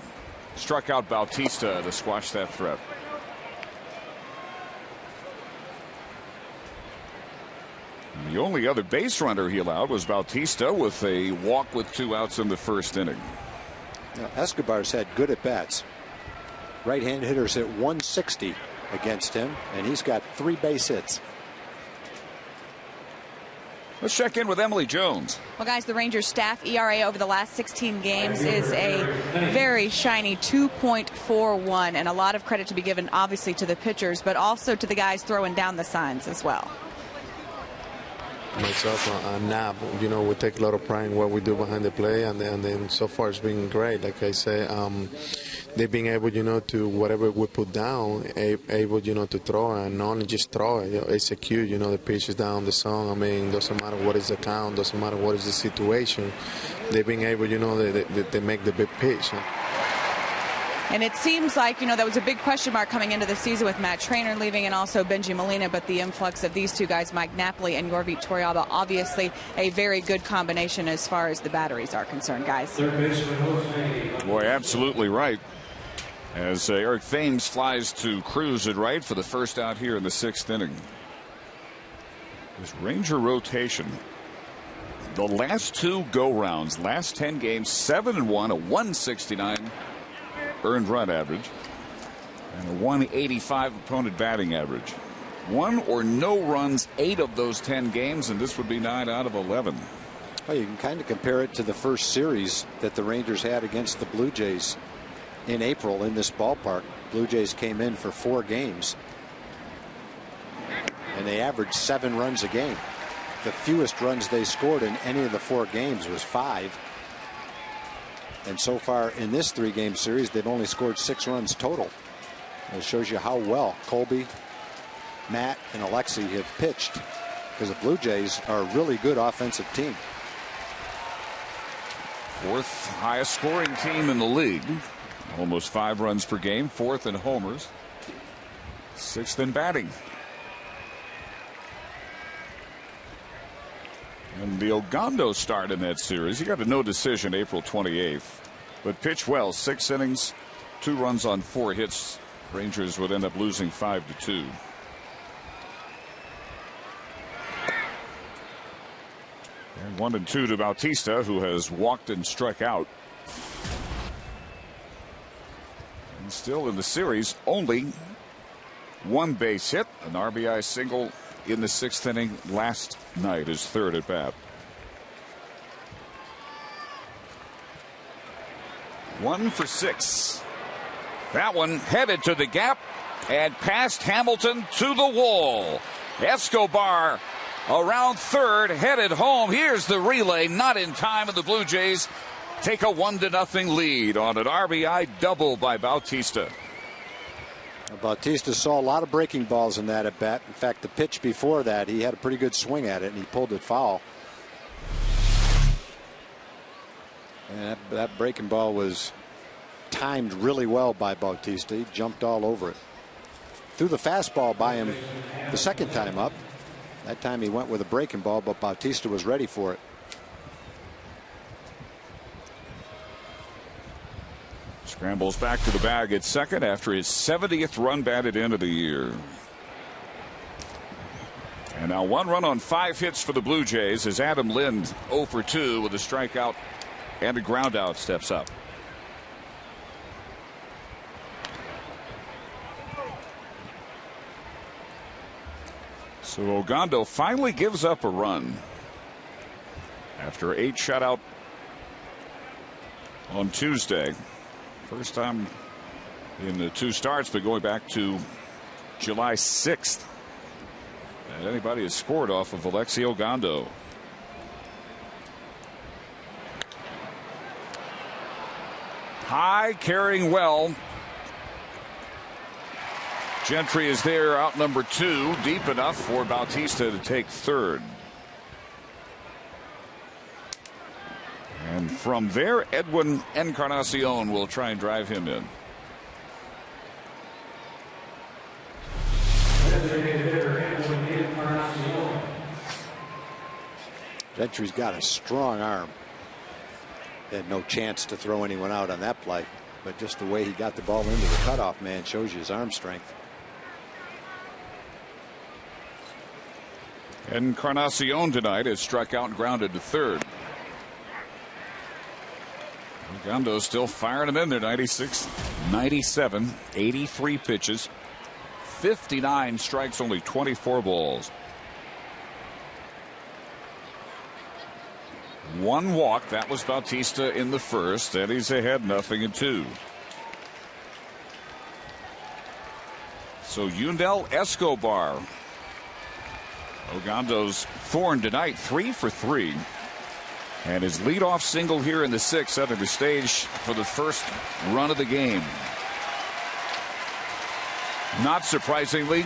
struck out Bautista to squash that threat. The only other base runner he allowed was Bautista with a walk with 2 outs in the first inning. Now, Escobar's had good at bats. Right-hand hitters hit 160 against him, and he's got 3 base hits. Let's check in with Emily Jones. Well, guys, the Rangers staff ERA over the last 16 games is a very shiny 2.41, and a lot of credit to be given, obviously, to the pitchers, but also to the guys throwing down the signs as well. Myself and Nab, you know, we take a lot of pride in what we do behind the play, and then so far it's been great. Like I say, they've been able, you know, to whatever we put down, able, you know, to throw, and not only just throw it, you know, execute, you know, the pitches down the song. I mean, doesn't matter what is the count, doesn't matter what is the situation. They've been able, you know, they make the big pitch. And it seems like, you know, that was a big question mark coming into the season with Matt Traynor leaving and also Benji Molina, but the influx of these 2 guys, Mike Napoli and Yorvit Torrealba, obviously a very good combination as far as the batteries are concerned, guys. Boy, absolutely right. As Eric Thames flies to Cruz at right for the first out here in the 6th inning. This Ranger rotation, the last 2 go-rounds, last 10 games, 7-1, a 169 earned run average, and a 185 opponent batting average. 1 or no runs 8 of those 10 games, and this would be 9 out of 11. Well, you can kind of compare it to the first series that the Rangers had against the Blue Jays in April in this ballpark. Blue Jays came in for 4 games, and they averaged 7 runs a game. The fewest runs they scored in any of the 4 games was 5. And so far in this 3-game series, they've only scored 6 runs total. It shows you how well Colby, Matt, and Alexei have pitched, because the Blue Jays are a really good offensive team. 4th highest scoring team in the league. Almost 5 runs per game. 4th in homers. 6th in batting. And the Ogando start in that series, he got a no decision April 28th, but pitched well. 6 innings, 2 runs on 4 hits. Rangers would end up losing 5-2. And 1-2 to Bautista, who has walked and struck out. And still in the series, only 1 base hit, an RBI single in the 6th inning last night, his 3rd at bat. 1 for 6. That one headed to the gap and past Hamilton to the wall. Escobar around third, headed home. Here's the relay, not in time, and the Blue Jays take a 1-0 lead on an RBI double by Bautista. Bautista saw a lot of breaking balls in that at bat. In fact, the pitch before that, he had a pretty good swing at it, and he pulled it foul. And that breaking ball was timed really well by Bautista. He jumped all over it. Threw the fastball by him the second time up. That time he went with a breaking ball, but Bautista was ready for it. Scrambles back to the bag at second after his 70th run batted in of the year. And now 1 run on 5 hits for the Blue Jays as Adam Lind 0 for 2 with a strikeout and a ground out steps up. So Ogando finally gives up a run after 8 shutout on Tuesday. First time in the 2 starts, but going back to July 6th that anybody has scored off of Alexi Ogando. High, carrying well. Gentry is there, out number 2, deep enough for Bautista to take third. And from there, Edwin Encarnacion will try and drive him in. Gentry's got a strong arm. Had no chance to throw anyone out on that play, but just the way he got the ball into the cutoff man shows you his arm strength. Encarnacion tonight has struck out and grounded to third. Ogando still firing him in there. 96, 97, 83 pitches, 59 strikes, only 24 balls. 1 walk. That was Bautista in the first, and he's ahead 0-2. So Yundel Escobar, Ogando's thorn tonight, 3 for 3. And his leadoff single here in the 6th, setting the stage for the first run of the game. Not surprisingly,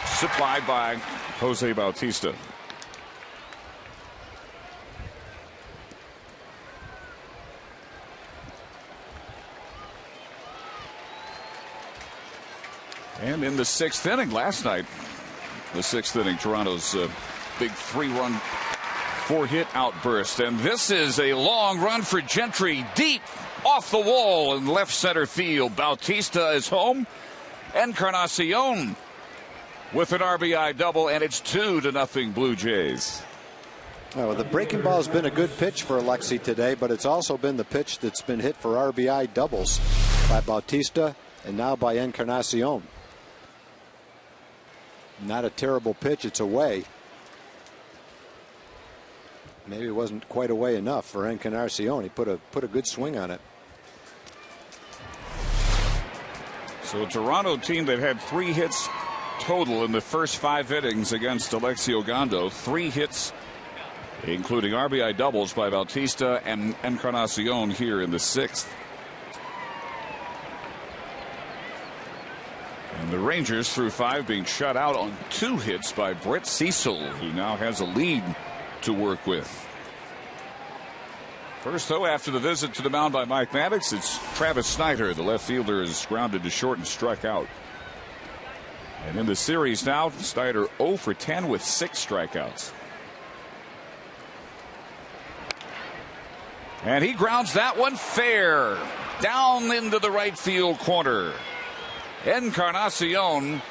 supplied by Jose Bautista. And in the 6th inning last night, the 6th inning, Toronto's big 3-run 4-hit outburst. And this is a long run for Gentry, deep off the wall in left center field. Bautista is home. Encarnacion with an RBI double, and it's 2-0 Blue Jays. Well, the breaking ball has been a good pitch for Alexi today, but it's also been the pitch that's been hit for RBI doubles by Bautista and now by Encarnacion. Not a terrible pitch. It's away. Maybe it wasn't quite away enough for Encarnacion. He put a good swing on it. So a Toronto team that had 3 hits total in the first 5 innings against Alexi Ogando. 3 hits, including RBI doubles by Bautista and Encarnacion here in the 6th. And the Rangers through 5 being shut out on 2 hits by Brett Cecil, who now has a lead to work with. First, though, after the visit to the mound by Mike Maddox, it's Travis Snyder. The left fielder is grounded to short and struck out. And in the series now, Snyder 0 for 10 with 6 strikeouts. And he grounds that one fair down into the right field corner. Encarnacion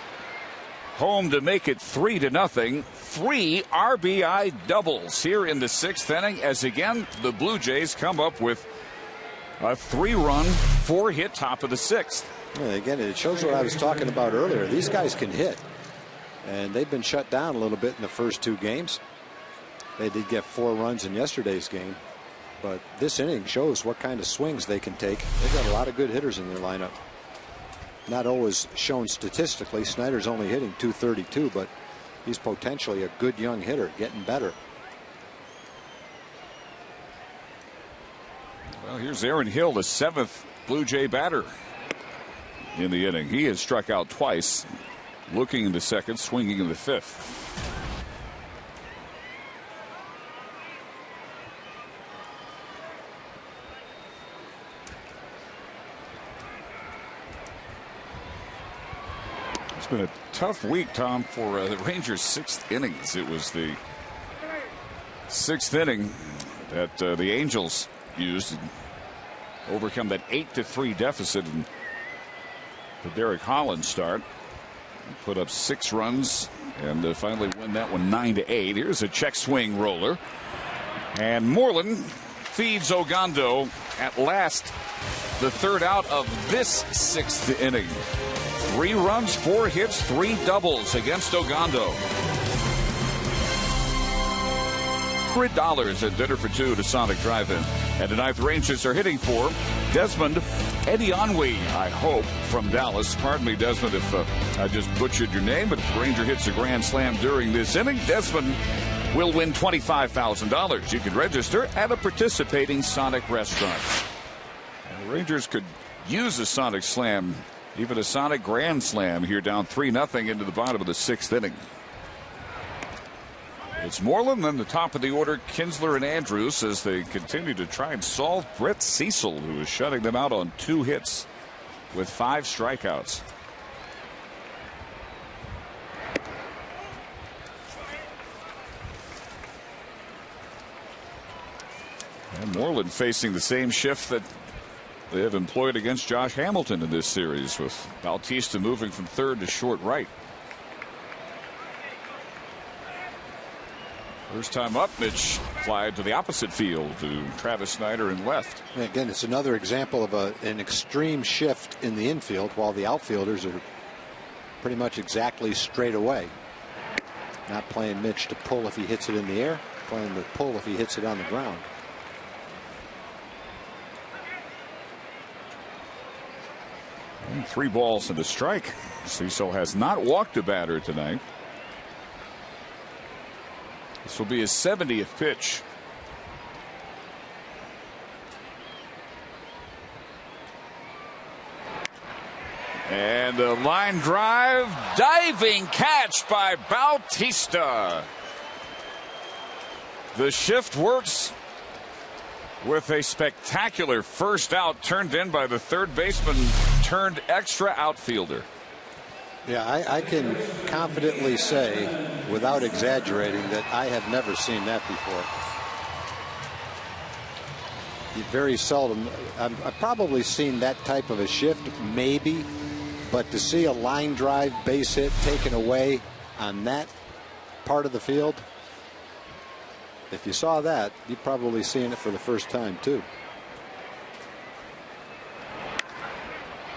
home to make it 3-0. 3 RBI doubles here in the 6th inning, as again the Blue Jays come up with a 3-run 4-hit top of the 6th. Yeah, again, it shows what I was talking about earlier. These guys can hit, and they've been shut down a little bit in the first 2 games. They did get 4 runs in yesterday's game, but this inning shows what kind of swings they can take. They've got a lot of good hitters in their lineup. Not always shown statistically. Snyder's only hitting .232, but he's potentially a good young hitter, getting better. Well, here's Aaron Hill, the 7th Blue Jay batter in the inning. He has struck out twice, looking in the 2nd, swinging in the 5th. It's been a tough week, Tom, for the Rangers' 6th innings. It was the 6th inning that the Angels used and overcome that 8-3 deficit in the Derek Holland start. Put up 6 runs and finally win that one 9-8. Here's a check swing roller, and Moreland feeds Ogando at last, the 3rd out of this 6th inning. 3 runs, 4 hits, 3 doubles against Ogando. $100 at dinner for two to Sonic Drive-In. And tonight the Rangers are hitting for Desmond Edionwe, I hope, from Dallas. Pardon me, Desmond, if I just butchered your name, but if the Ranger hits a grand slam during this inning, Desmond will win $25,000. You can register at a participating Sonic restaurant. And the Rangers could use a Sonic slam, even a Sonic grand slam here, down 3-0 into the bottom of the 6th inning. It's Moreland, then the top of the order, Kinsler and Andrews, as they continue to try and solve Brett Cecil, who is shutting them out on 2 hits with 5 strikeouts. And Moreland facing the same shift that they have employed against Josh Hamilton in this series, with Bautista moving from third to short right. First time up, Mitch flied to the opposite field to Travis Snyder in left. And again, it's another example of an extreme shift in the infield, while the outfielders are pretty much exactly straight away. Not playing Mitch to pull if he hits it in the air, playing to pull if he hits it on the ground. And 3 balls and a strike. Cecil has not walked a batter tonight. This will be his 70th pitch. And a line drive, diving catch by Bautista. The shift works with a spectacular first out, turned in by the third baseman turned extra outfielder. Yeah, I can confidently say, without exaggerating, that I have never seen that before. Very seldom. I've probably seen that type of a shift, maybe, but to see a line drive base hit taken away on that part of the field, if you saw that, you've probably seen it for the first time, too.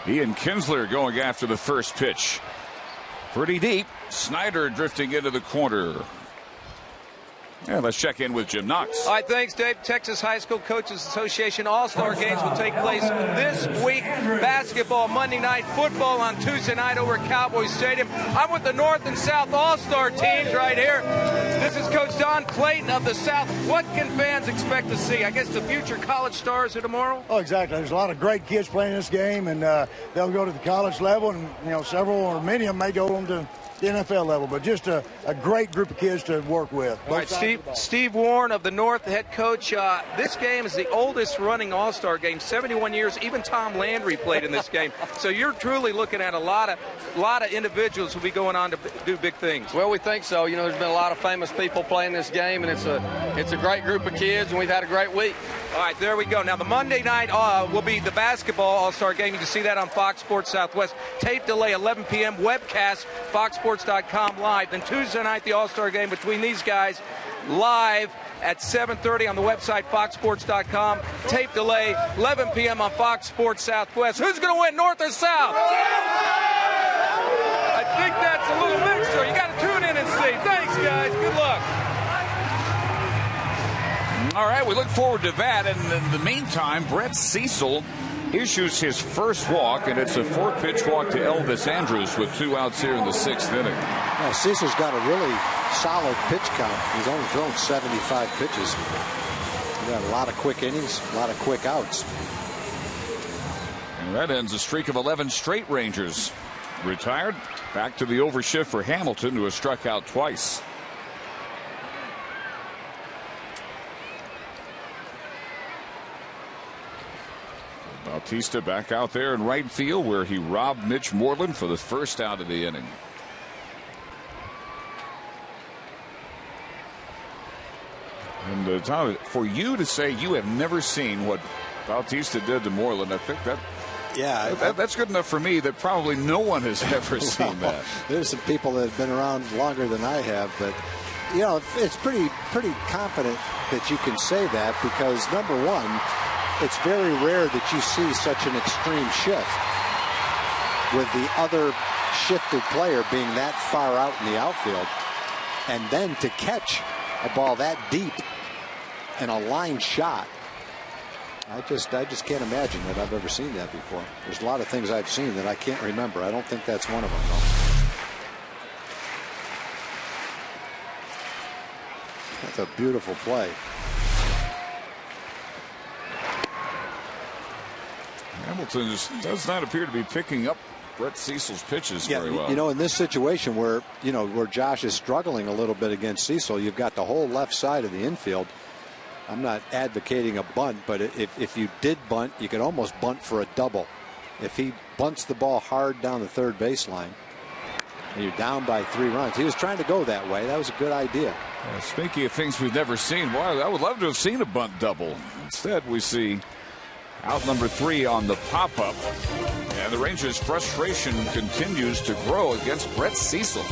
Ian Kinsler going after the first pitch. Pretty deep. Snyder drifting into the corner. And let's check in with Jim Knox. All right, thanks, Dave. Texas High School Coaches Association All-Star Games will take place this week. Basketball Monday night, football on Tuesday night over at Cowboys Stadium. I'm with the North and South All-Star teams right here. This is Coach Don Clayton of the South. What can fans expect to see? I guess the future college stars here tomorrow? Oh, exactly. There's a lot of great kids playing this game, and they'll go to the college level, and several or many of them may go on to the NFL level, but just a great group of kids to work with. All right, Steve Warren of the North, the head coach. This game is the oldest running All-Star game, 71 years. Even Tom Landry played in this game. So you're truly looking at a lot of individuals who will be going on to do big things. Well, we think so. There's been a lot of famous people playing this game, and it's a great group of kids, and we've had a great week. All right, there we go. Now, the Monday night will be the basketball All-Star game. You can see that on Fox Sports Southwest. Tape delay, 11 p.m. Webcast, foxsports.com live. Then Tuesday night, the All-Star game between these guys live at 7:30 on the website, foxsports.com. Tape delay, 11 p.m. on Fox Sports Southwest. Who's going to win, North or South? I think that's a little mixture. You got to tune in and see. Thanks, guys. Good luck. All right, we look forward to that. And in the meantime, Brett Cecil issues his first walk, and it's a 4-pitch walk to Elvis Andrews with 2 outs here in the 6th inning. Now, Cecil's got a really solid pitch count. He's only thrown 75 pitches. He's got a lot of quick innings, a lot of quick outs. And that ends a streak of 11 straight Rangers. Retired. Back to the overshift for Hamilton, who has struck out twice. Bautista back out there in right field, where he robbed Mitch Moreland for the first out of the inning. And Tom, for you to say you have never seen what Bautista did to Moreland, I think that's good enough for me that probably no one has ever seen that. There's some people that have been around longer than I have, but it's pretty confident that you can say that, because number one, it's very rare that you see such an extreme shift with the other shifted player being that far out in the outfield, and then to catch a ball that deep and a line shot. I just can't imagine that I've ever seen that before. There's a lot of things I've seen that I can't remember. I don't think that's one of them, though. That's a beautiful play. Hamilton just does not appear to be picking up Brett Cecil's pitches very well. You know, in this situation where Josh is struggling a little bit against Cecil, you've got the whole left side of the infield. I'm not advocating a bunt, but if you did bunt, you could almost bunt for a double. If he bunts the ball hard down the third baseline, and you're down by 3 runs. He was trying to go that way. That was a good idea. Speaking of things we've never seen, well, I would love to have seen a bunt double. Instead, we see out number 3 on the pop-up. And the Rangers' frustration continues to grow against Brett Cecil.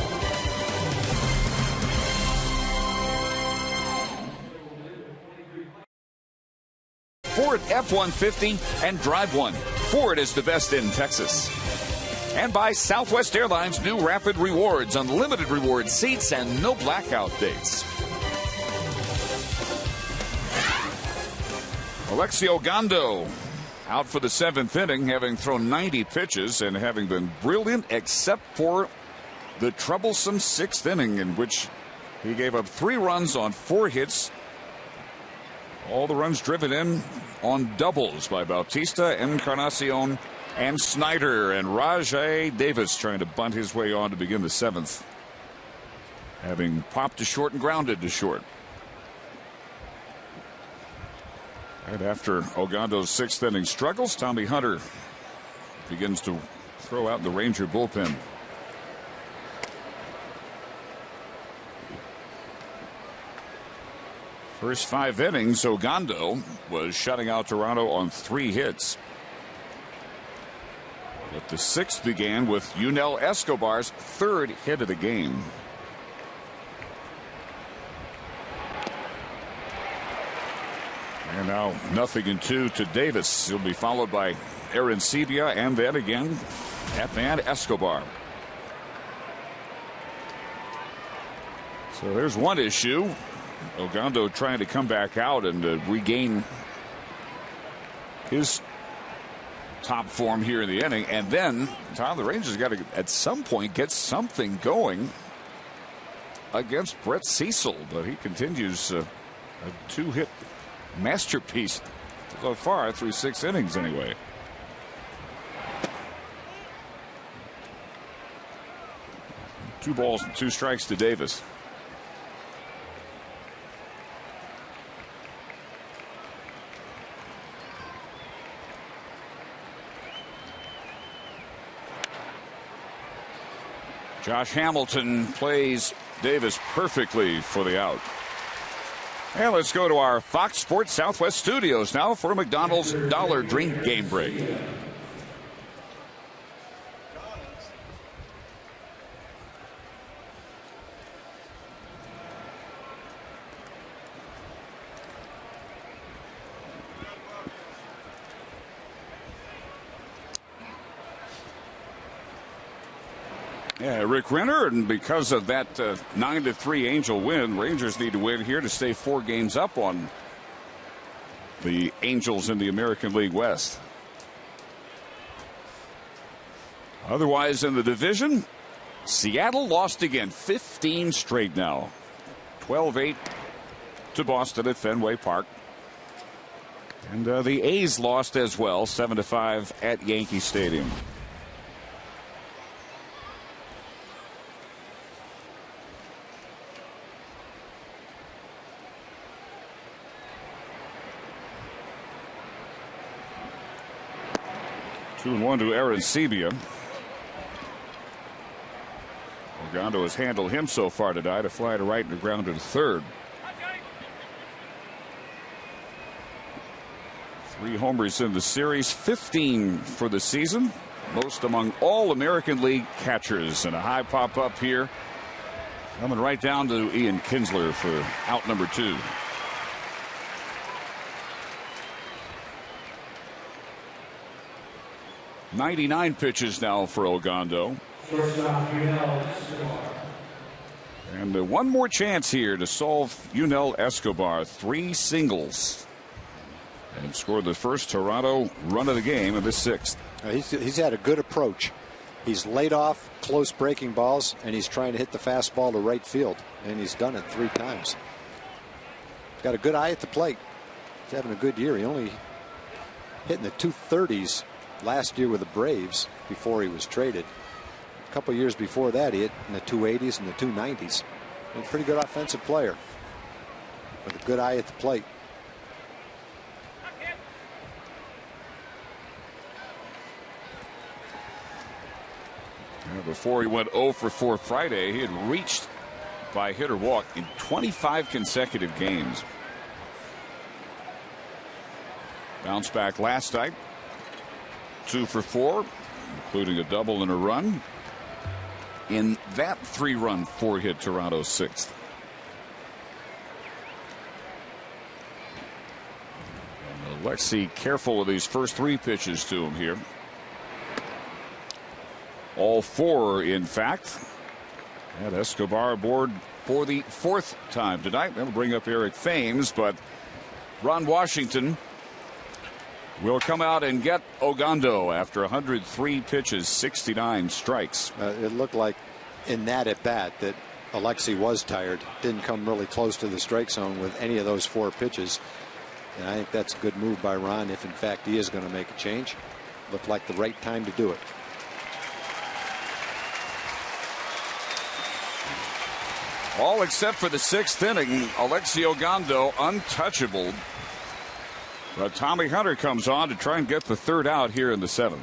Ford F-150 and drive one. Ford is the best in Texas. And by Southwest Airlines' new Rapid Rewards, unlimited reward seats and no blackout dates. Alexi Ogando out for the 7th inning, having thrown 90 pitches and having been brilliant except for the troublesome 6th inning in which he gave up 3 runs on 4 hits. All the runs driven in on doubles by Bautista, Encarnacion, and Snyder, and Rajai Davis trying to bunt his way on to begin the 7th, having popped to short and grounded to short. Right after Ogando's 6th inning struggles, Tommy Hunter begins to throw out the Ranger bullpen. First 5 innings, Ogando was shutting out Toronto on 3 hits. But the 6th began with Yunel Escobar's 3rd hit of the game. And now 0-2 to Davis. He'll be followed by Aaron Sebia, and then again at man Escobar. So there's one issue. Ogando trying to come back out and regain his top form here in the inning. And then Tom, the Rangers got to at some point get something going against Brett Cecil, but he continues a 2-hit masterpiece so far through 6 innings anyway. Two balls and 2 strikes to Davis. Josh Hamilton plays Davis perfectly for the out. And let's go to our Fox Sports Southwest studios now for a McDonald's Dollar Drink game break. Yeah, Rick Renner, and because of that 9-3 Angel win, Rangers need to win here to stay 4 games up on the Angels in the American League West. Otherwise in the division, Seattle lost again, 15 straight now. 12-8 to Boston at Fenway Park. And the A's lost as well, 7-5 at Yankee Stadium. Two and 1 to Aaron Sebia. Ogando has handled him so far tonight. A fly to right and a ground to third. 3 homers in the series, 15 for the season, most among all American League catchers. And a high pop up here, coming right down to Ian Kinsler for out number 2. .99 pitches now for Ogando. And And one more chance here to solve Yunel Escobar. 3 singles. And scored the first Toronto run of the game in the 6th. He's had a good approach. He's laid off close breaking balls, and he's trying to hit the fastball to right field. And he's done it 3 times. Got a good eye at the plate. He's having a good year. He only hit in the 230s last year with the Braves before he was traded. A couple years before that, he hit in the 280s and the 290s. A pretty good offensive player with a good eye at the plate. Before he went 0 for 4 Friday, he had reached by hit or walk in 25 consecutive games. Bounce back last night, 2 for 4, including a double and a run in that 3-run 4-hit Toronto 6th. Alexi careful with these first 3 pitches to him here. All 4, in fact. And Escobar aboard for the 4th time tonight. That'll bring up Eric Thames, but Ron Washington will come out and get Ogando after 103 pitches, 69 strikes. It looked like in that at bat that Alexi was tired. Didn't come really close to the strike zone with any of those 4 pitches. And I think that's a good move by Ron if in fact he is going to make a change. Looked like the right time to do it. All except for the 6th inning. Alexi Ogando untouchable. But Tommy Hunter comes on to try and get the 3rd out here in the 7th.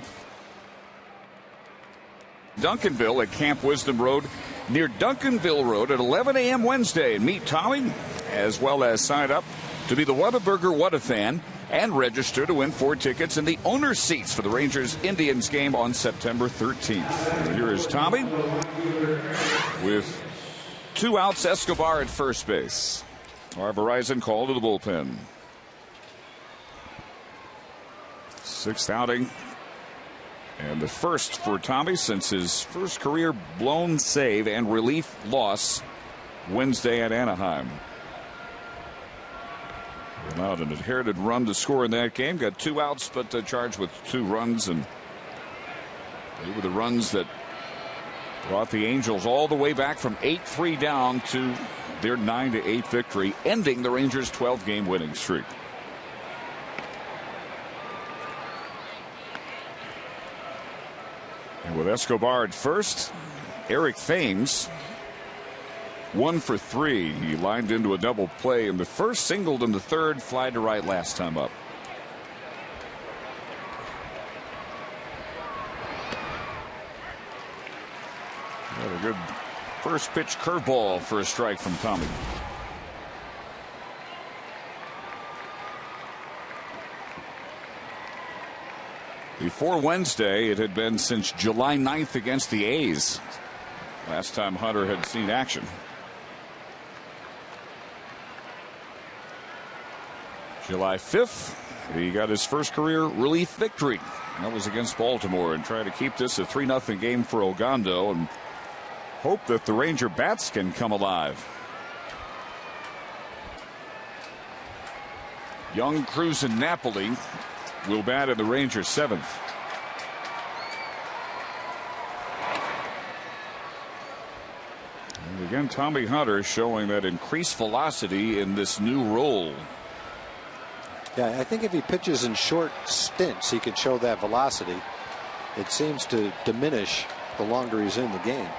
Duncanville at Camp Wisdom Road near Duncanville Road at 11 a.m. Wednesday. And meet Tommy, as well as sign up to be the Whataburger Whata-fan and register to win 4 tickets in the owner's seats for the Rangers-Indians game on September 13th. Here is Tommy with 2 outs, Escobar at first base. Our Verizon call to the bullpen. 6th outing. And the first for Tommy since his first career blown save and relief loss Wednesday at Anaheim. Allowed an inherited run to score in that game. Got 2 outs, but charged with 2 runs. And they were the runs that brought the Angels all the way back from 8-3 down to their 9-8 victory, ending the Rangers' 12-game winning streak. And with Escobar at first, Eric Thames 1 for 3. He lined into a double play in the first, singled in the 3rd, fly to right last time up. Got a good first pitch curveball for a strike from Tommy. Before Wednesday, it had been since July 9th against the A's. Last time Hunter had seen action. July 5th, he got his first career relief victory. That was against Baltimore, and trying to keep this a 3-0 game for Ogando and hope that the Ranger bats can come alive. Young, Cruz, and Napoli will bat in the Rangers' 7th. And again, Tommy Hunter showing that increased velocity in this new role. Yeah, I think if he pitches in short stints, he can show that velocity. It seems to diminish the longer he's in the game.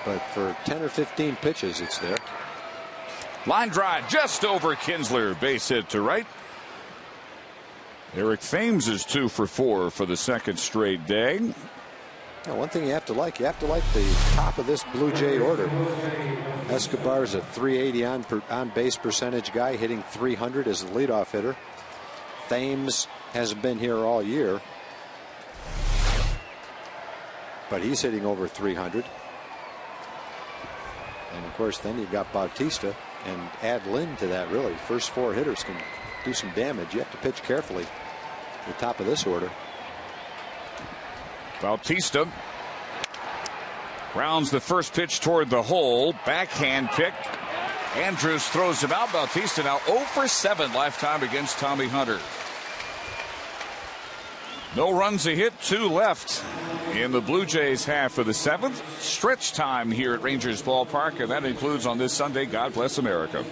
But for 10 or 15 pitches, it's there. Line drive just over Kinsler. Base hit to right. Eric Thames is 2 for 4 for the 2nd straight day. Now, one thing you have to like the top of this Blue Jay order. Escobar's a .380 on base percentage guy, hitting .300 as a leadoff hitter. Thames hasn't been here all year, but he's hitting over .300. And of course, then you've got Bautista, and add Lynn to that. Really, first 4 hitters can do some damage. You have to pitch carefully at the top of this order. Bautista Grounds the first pitch toward the hole. Backhand pick. Andrews throws him out. Bautista now 0 for 7 lifetime against Tommy Hunter. No runs, a hit, 2 left in the Blue Jays half of the 7th. Stretch time here at Rangers Ballpark, and that includes on this Sunday, God Bless America.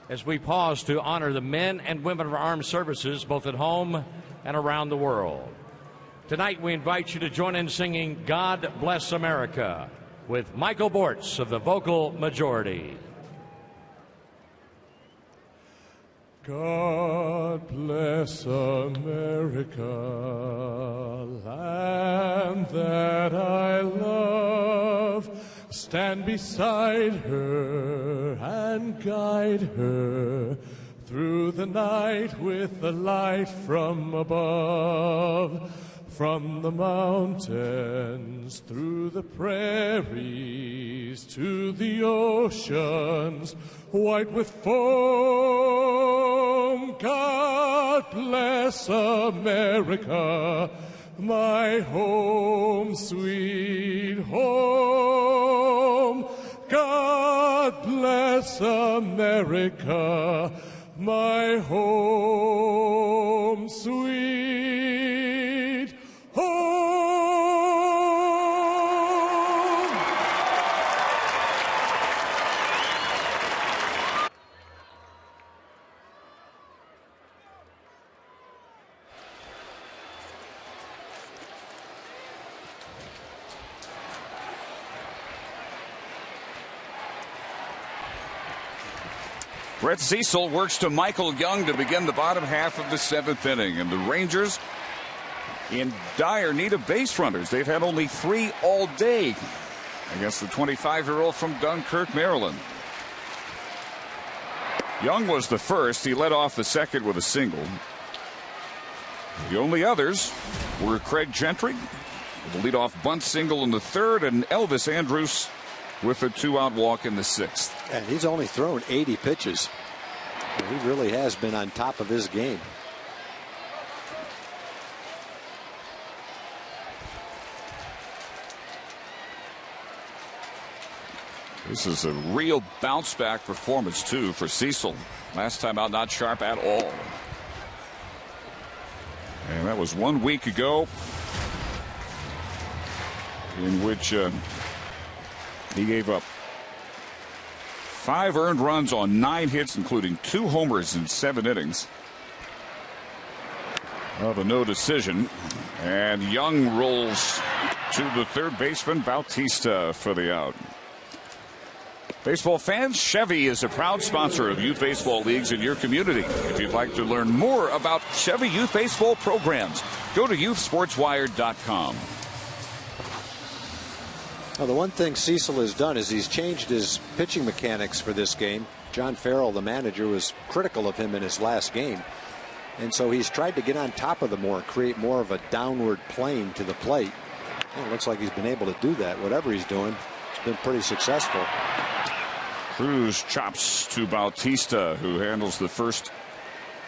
As we pause to honor the men and women of our armed services, both at home and around the world. Tonight, we invite you to join in singing God Bless America with Michael Bortz of the Vocal Majority. God bless America, land that I love. Stand beside her and guide her through the night with the light from above. From the mountains, through the prairies, to the oceans, white with foam. God bless America, my home, sweet home. God bless America, my home, sweet home. Brett Cecil works to Michael Young to begin the bottom half of the 7th inning, and the Rangers in dire need of base runners. They've had only 3 all day against the 25-year-old from Dunkirk, Maryland. Young was the first. He led off the second with a single. The only others were Craig Gentry with a leadoff bunt single in the 3rd, and Elvis Andrus with a 2-out walk in the 6th. And he's only thrown 80 pitches. He really has been on top of his game. This is a real bounce back performance too for Cecil. Last time out not sharp at all. And that was 1 week ago, in which he gave up 5 earned runs on 9 hits, including 2 homers in 7 innings of a no decision. And Young rolls to the third baseman, Bautista, for the out. Baseball fans, Chevy is a proud sponsor of youth baseball leagues in your community. If you'd like to learn more about Chevy youth baseball programs, go to youthsportswire.com. Well, the one thing Cecil has done is he's changed his pitching mechanics for this game. John Farrell, the manager, was critical of him in his last game. And so he's tried to get on top of them more, create more of a downward plane to the plate. And it looks like he's been able to do that. Whatever he's doing, it's been pretty successful. Cruz chops to Bautista, who handles the first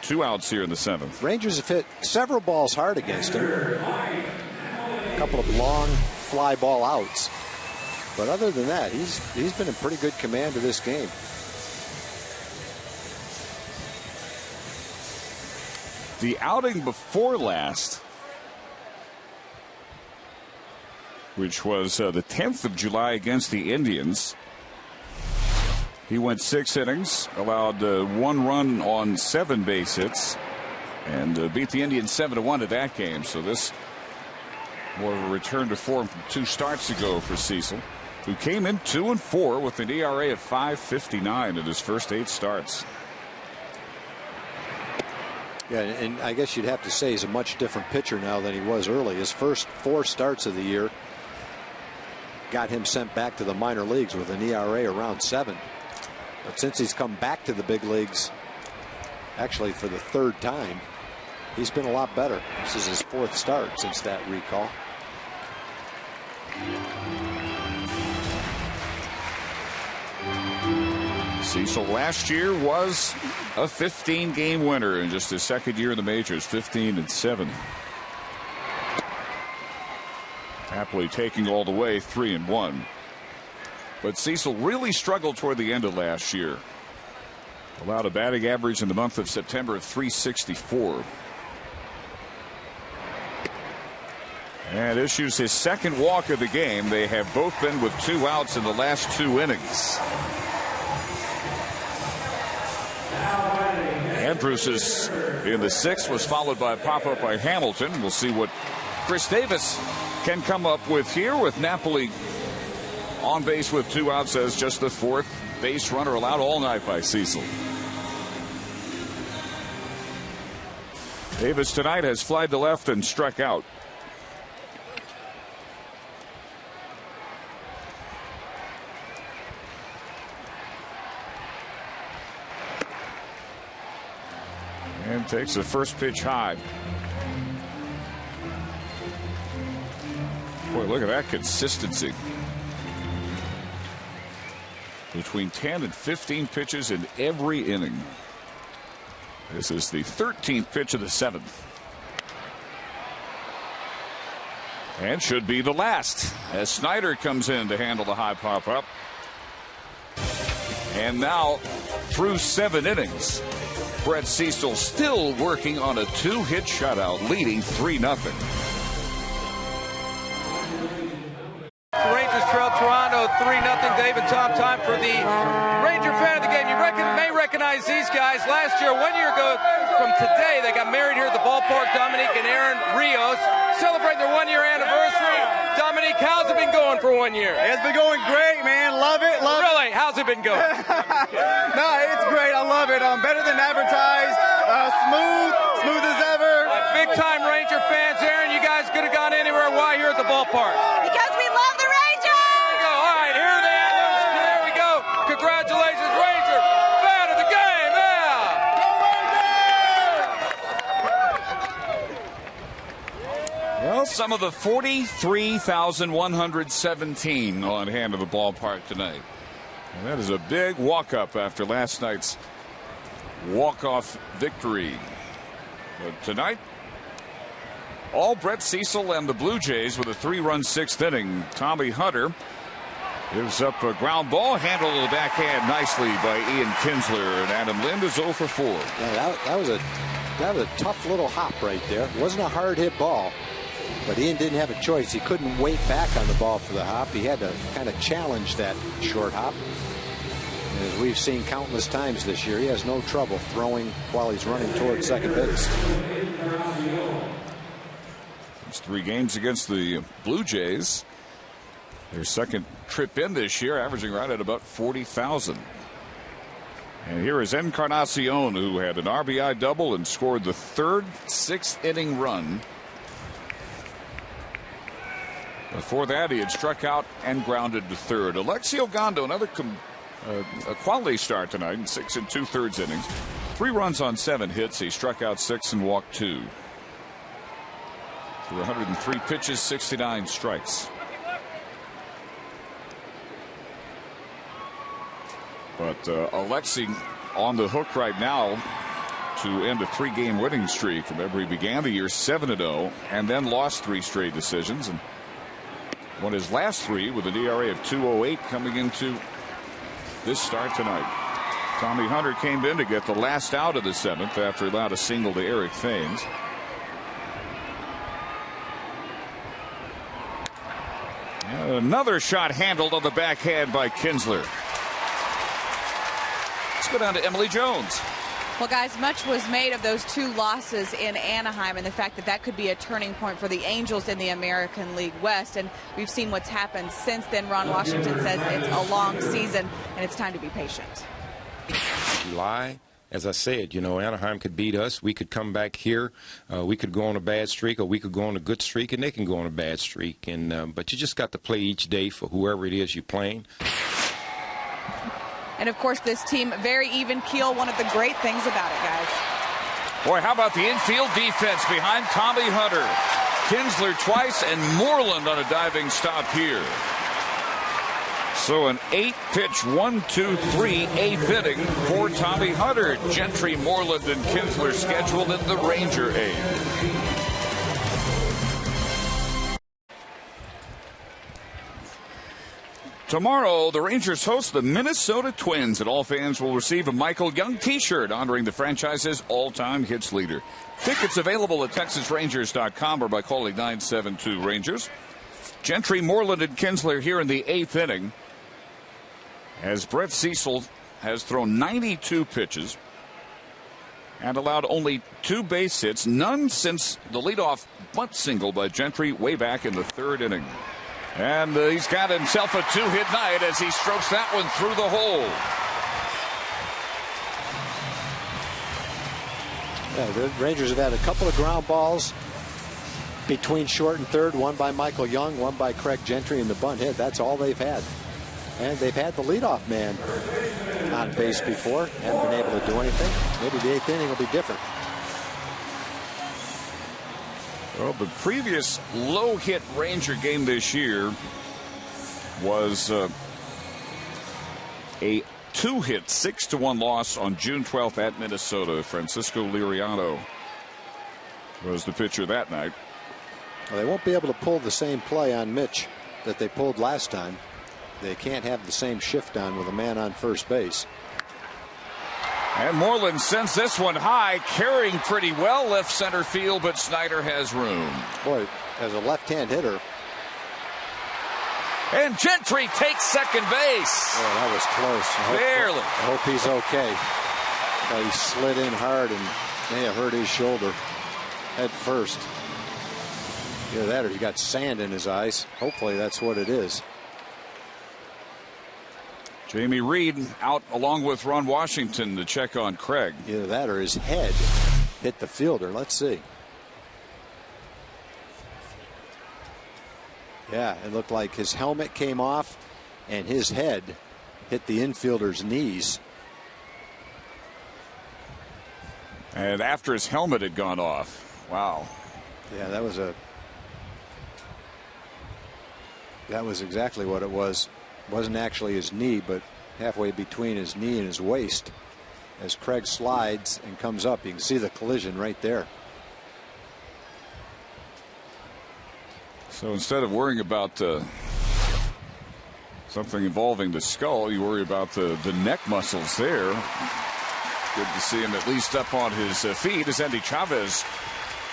2 outs here in the 7th. Rangers have hit several balls hard against him. A couple of long fly ball outs. But other than that, he's been in pretty good command of this game. The outing before last, which was the 10th of July against the Indians, he went 6 innings, allowed 1 run on 7 base hits, and beat the Indians 7-1 at that game. So this more of a return to form from 2 starts ago for Cecil, who came in 2-4 with an ERA of 5.59 in his first 8 starts. Yeah, and I guess you'd have to say he's a much different pitcher now than he was early. His first 4 starts of the year got him sent back to the minor leagues with an ERA around 7. But since he's come back to the big leagues, actually for the 3rd time, he's been a lot better. This is his 4th start since that recall. Cecil last year was a 15-game winner in just his 2nd year in the majors, 15-7. Napoli taking all the way 3-1. But Cecil really struggled toward the end of last year. Allowed a batting average in the month of September of .364. And issues his second walk of the game. They have both been with 2 outs in the last 2 innings. Andrews is in the 6th, was followed by a pop-up by Hamilton. We'll see what Chris Davis can come up with here, with Napoli on base with 2 outs as just the 4th base runner allowed all night by Cecil. Davis tonight has flied to left and struck out. And takes the first pitch high. Boy, look at that consistency. Between 10 and 15 pitches in every inning. This is the 13th pitch of the 7th. And should be the last, as Snyder comes in to handle the high pop-up. And now, through 7 innings, Brett Cecil still working on a 2-hit shutout, leading 3-0. Rangers trail Toronto 3-0. David, time for the Ranger fan of the game. You may recognize these guys. Last year, 1 year ago from today, they got married here at the ballpark. Dominique and Aaron Rios celebrating their 1-year anniversary. Dominique, how's it been going for 1 year? It's been going great, man. Love it. Really? How's it been going? No, it's great. I love it. Better than advertised. Smooth as ever. Big-time Ranger fans. Aaron, you guys could have gone anywhere. Why here at the ballpark? Because we love the Rangers! There we go. All right, here are the anthems. There we go. Congratulations, Ranger. Fan of the game, yeah! Well, some of the 43,117 on hand at the ballpark tonight. And that is a big walk-up after last night's walk-off victory. But tonight, all Brett Cecil and the Blue Jays with a 3-run 6th inning. Tommy Hunter gives up a ground ball, handled to the backhand nicely by Ian Kinsler, and Adam Lind is 0 for 4. Yeah, that was a tough little hop right there. It wasn't a hard hit ball, but Ian didn't have a choice. He couldn't wait back on the ball for the hop. He had to kind of challenge that short hop. And as we've seen countless times this year, he has no trouble throwing while he's running towards second base. It's 3 games against the Blue Jays. Their second trip in this year, averaging right at about 40,000. And here is Encarnacion, who had an RBI double and scored the 3rd 6th inning run. Before that, he had struck out and grounded to 3rd. Alexio Gondo, another a quality start tonight in 6 2/3 innings. 3 runs on 7 hits. He struck out 6 and walked 2. Through 103 pitches, 69 strikes. But Alexi on the hook right now to end a 3-game winning streak. Remember, he began the year 7-0 and then lost 3 straight decisions and won his last 3 with an ERA of 2.08 coming into this start tonight. Tommy Hunter came in to get the last out of the 7th after he allowed a single to Eric Thames. Another shot handled on the backhand by Kinsler. Let's go down to Emily Jones. Well, guys, much was made of those 2 losses in Anaheim and the fact that that could be a turning point for the Angels in the American League West. And we've seen what's happened since then. Ron Washington says it's a long season and it's time to be patient. July, as I said, you know, Anaheim could beat us. We could come back here. We could go on a bad streak, or we could go on a good streak, and they can go on a bad streak. And but you just got to play each day for whoever it is you're playing. And, of course, this team, very even keel, one of the great things about it, guys. Boy, how about the infield defense behind Tommy Hunter? Kinsler twice and Moreland on a diving stop here. So an 8-pitch 1-2-3 8th inning for Tommy Hunter. Gentry, Moreland, and Kinsler scheduled in the Ranger 8th. Tomorrow, the Rangers host the Minnesota Twins, and all fans will receive a Michael Young T-shirt honoring the franchise's all-time hits leader. Tickets available at TexasRangers.com or by calling 972-RANGERS. Gentry, Moreland, and Kinsler here in the 8th inning, as Brett Cecil has thrown 92 pitches and allowed only 2 base hits, none since the leadoff bunt single by Gentry way back in the 3rd inning. And he's got himself a 2-hit night as he strokes that one through the hole. Yeah, the Rangers have had a couple of ground balls between short and third, one by Michael Young, one by Craig Gentry in the bunt hit. That's all they've had. And they've had the leadoff man on base before. Haven't been able to do anything. Maybe the 8th inning will be different. Well, the previous low-hit Ranger game this year was a 2-hit 6-1 loss on June 12th at Minnesota. Francisco Liriano was the pitcher that night. Well, they won't be able to pull the same play on Mitch that they pulled last time. They can't have the same shift on with a man on first base. And Moreland sends this one high, carrying pretty well left center field, but Snyder has room. Boy, as a left-hand hitter. And Gentry takes second base. Oh, that was close. Barely. I hope he's okay. Well, he slid in hard and may have hurt his shoulder head first. Either that or he got sand in his eyes. Hopefully that's what it is. Jamie Reed out along with Ron Washington to check on Craig. Either that or his head hit the fielder. Let's see. Yeah, it looked like his helmet came off and his head hit the infielder's knees. And after his helmet had gone off. Wow. Yeah, that was exactly what it was. Wasn't actually his knee, but halfway between his knee and his waist. As Craig slides and comes up, you can see the collision right there. So instead of worrying about something involving the skull, you worry about the neck muscles there. Good to see him at least up on his feet as Andy Chavez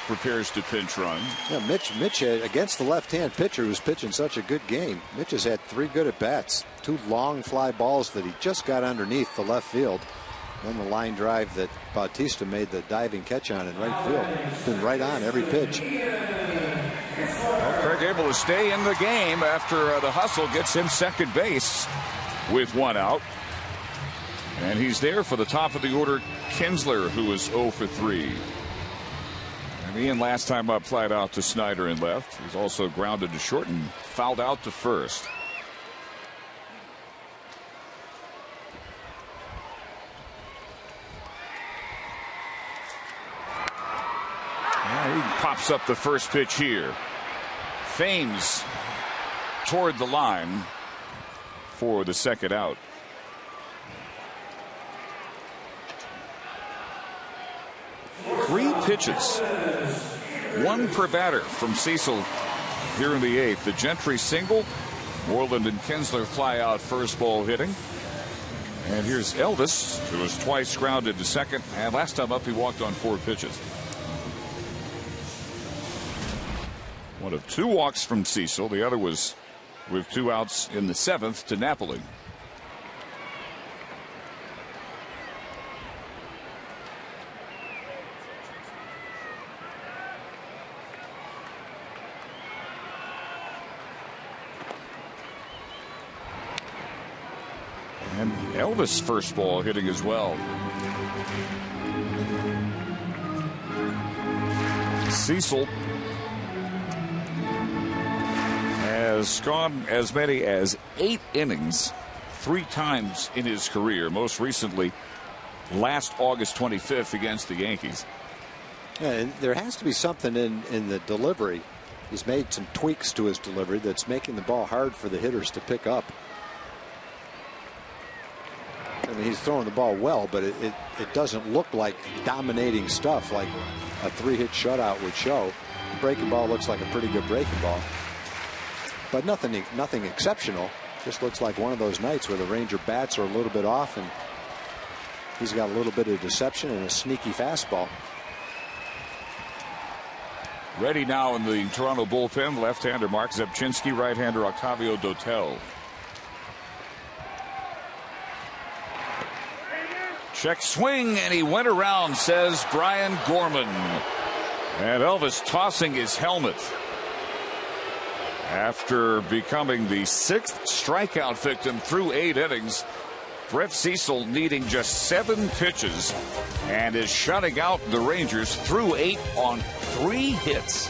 prepares to pinch run. Yeah, Mitch against the left-hand pitcher who's pitching such a good game. Mitch has had 3 good at-bats. 2 long fly balls that he just got underneath the left field. And the line drive that Bautista made the diving catch on in right field. It's been right on every pitch. Well, Craig able to stay in the game after the hustle gets him second base with 1 out. And he's there for the top of the order, Kinsler, who is 0 for 3. Ian last time up flied out to Snyder in left. He's also grounded to short and fouled out to first. Yeah, he pops up the first pitch here. Thames toward the line for the second out. Three pitches, 1 per batter from Cecil here in the 8th. The Gentry single, Moreland and Kinsler fly out first ball hitting. And here's Elvis, who was twice grounded to second, and last time up he walked on 4 pitches. One of 2 walks from Cecil. The other was with 2 outs in the 7th to Napoli. And Elvis first ball hitting as well. Cecil has gone as many as 8 innings 3 times in his career, most recently last August 25th against the Yankees. Yeah, and there has to be something in the delivery. He's made some tweaks to his delivery that's making the ball hard for the hitters to pick up. I mean, he's throwing the ball well, but it doesn't look like dominating stuff like a 3-hit shutout would show. The breaking ball looks like a pretty good breaking ball, but nothing exceptional. Just looks like one of those nights where the Ranger bats are a little bit off, and he's got a little bit of deception and a sneaky fastball. Ready now in the Toronto bullpen, left-hander Mark Zepchinski, right-hander Octavio Dotel. Check swing, and he went around, says Brian Gorman. And Elvis tossing his helmet after becoming the 6th strikeout victim through 8 innings. Brett Cecil needing just 7 pitches and is shutting out the Rangers through 8 on 3 hits.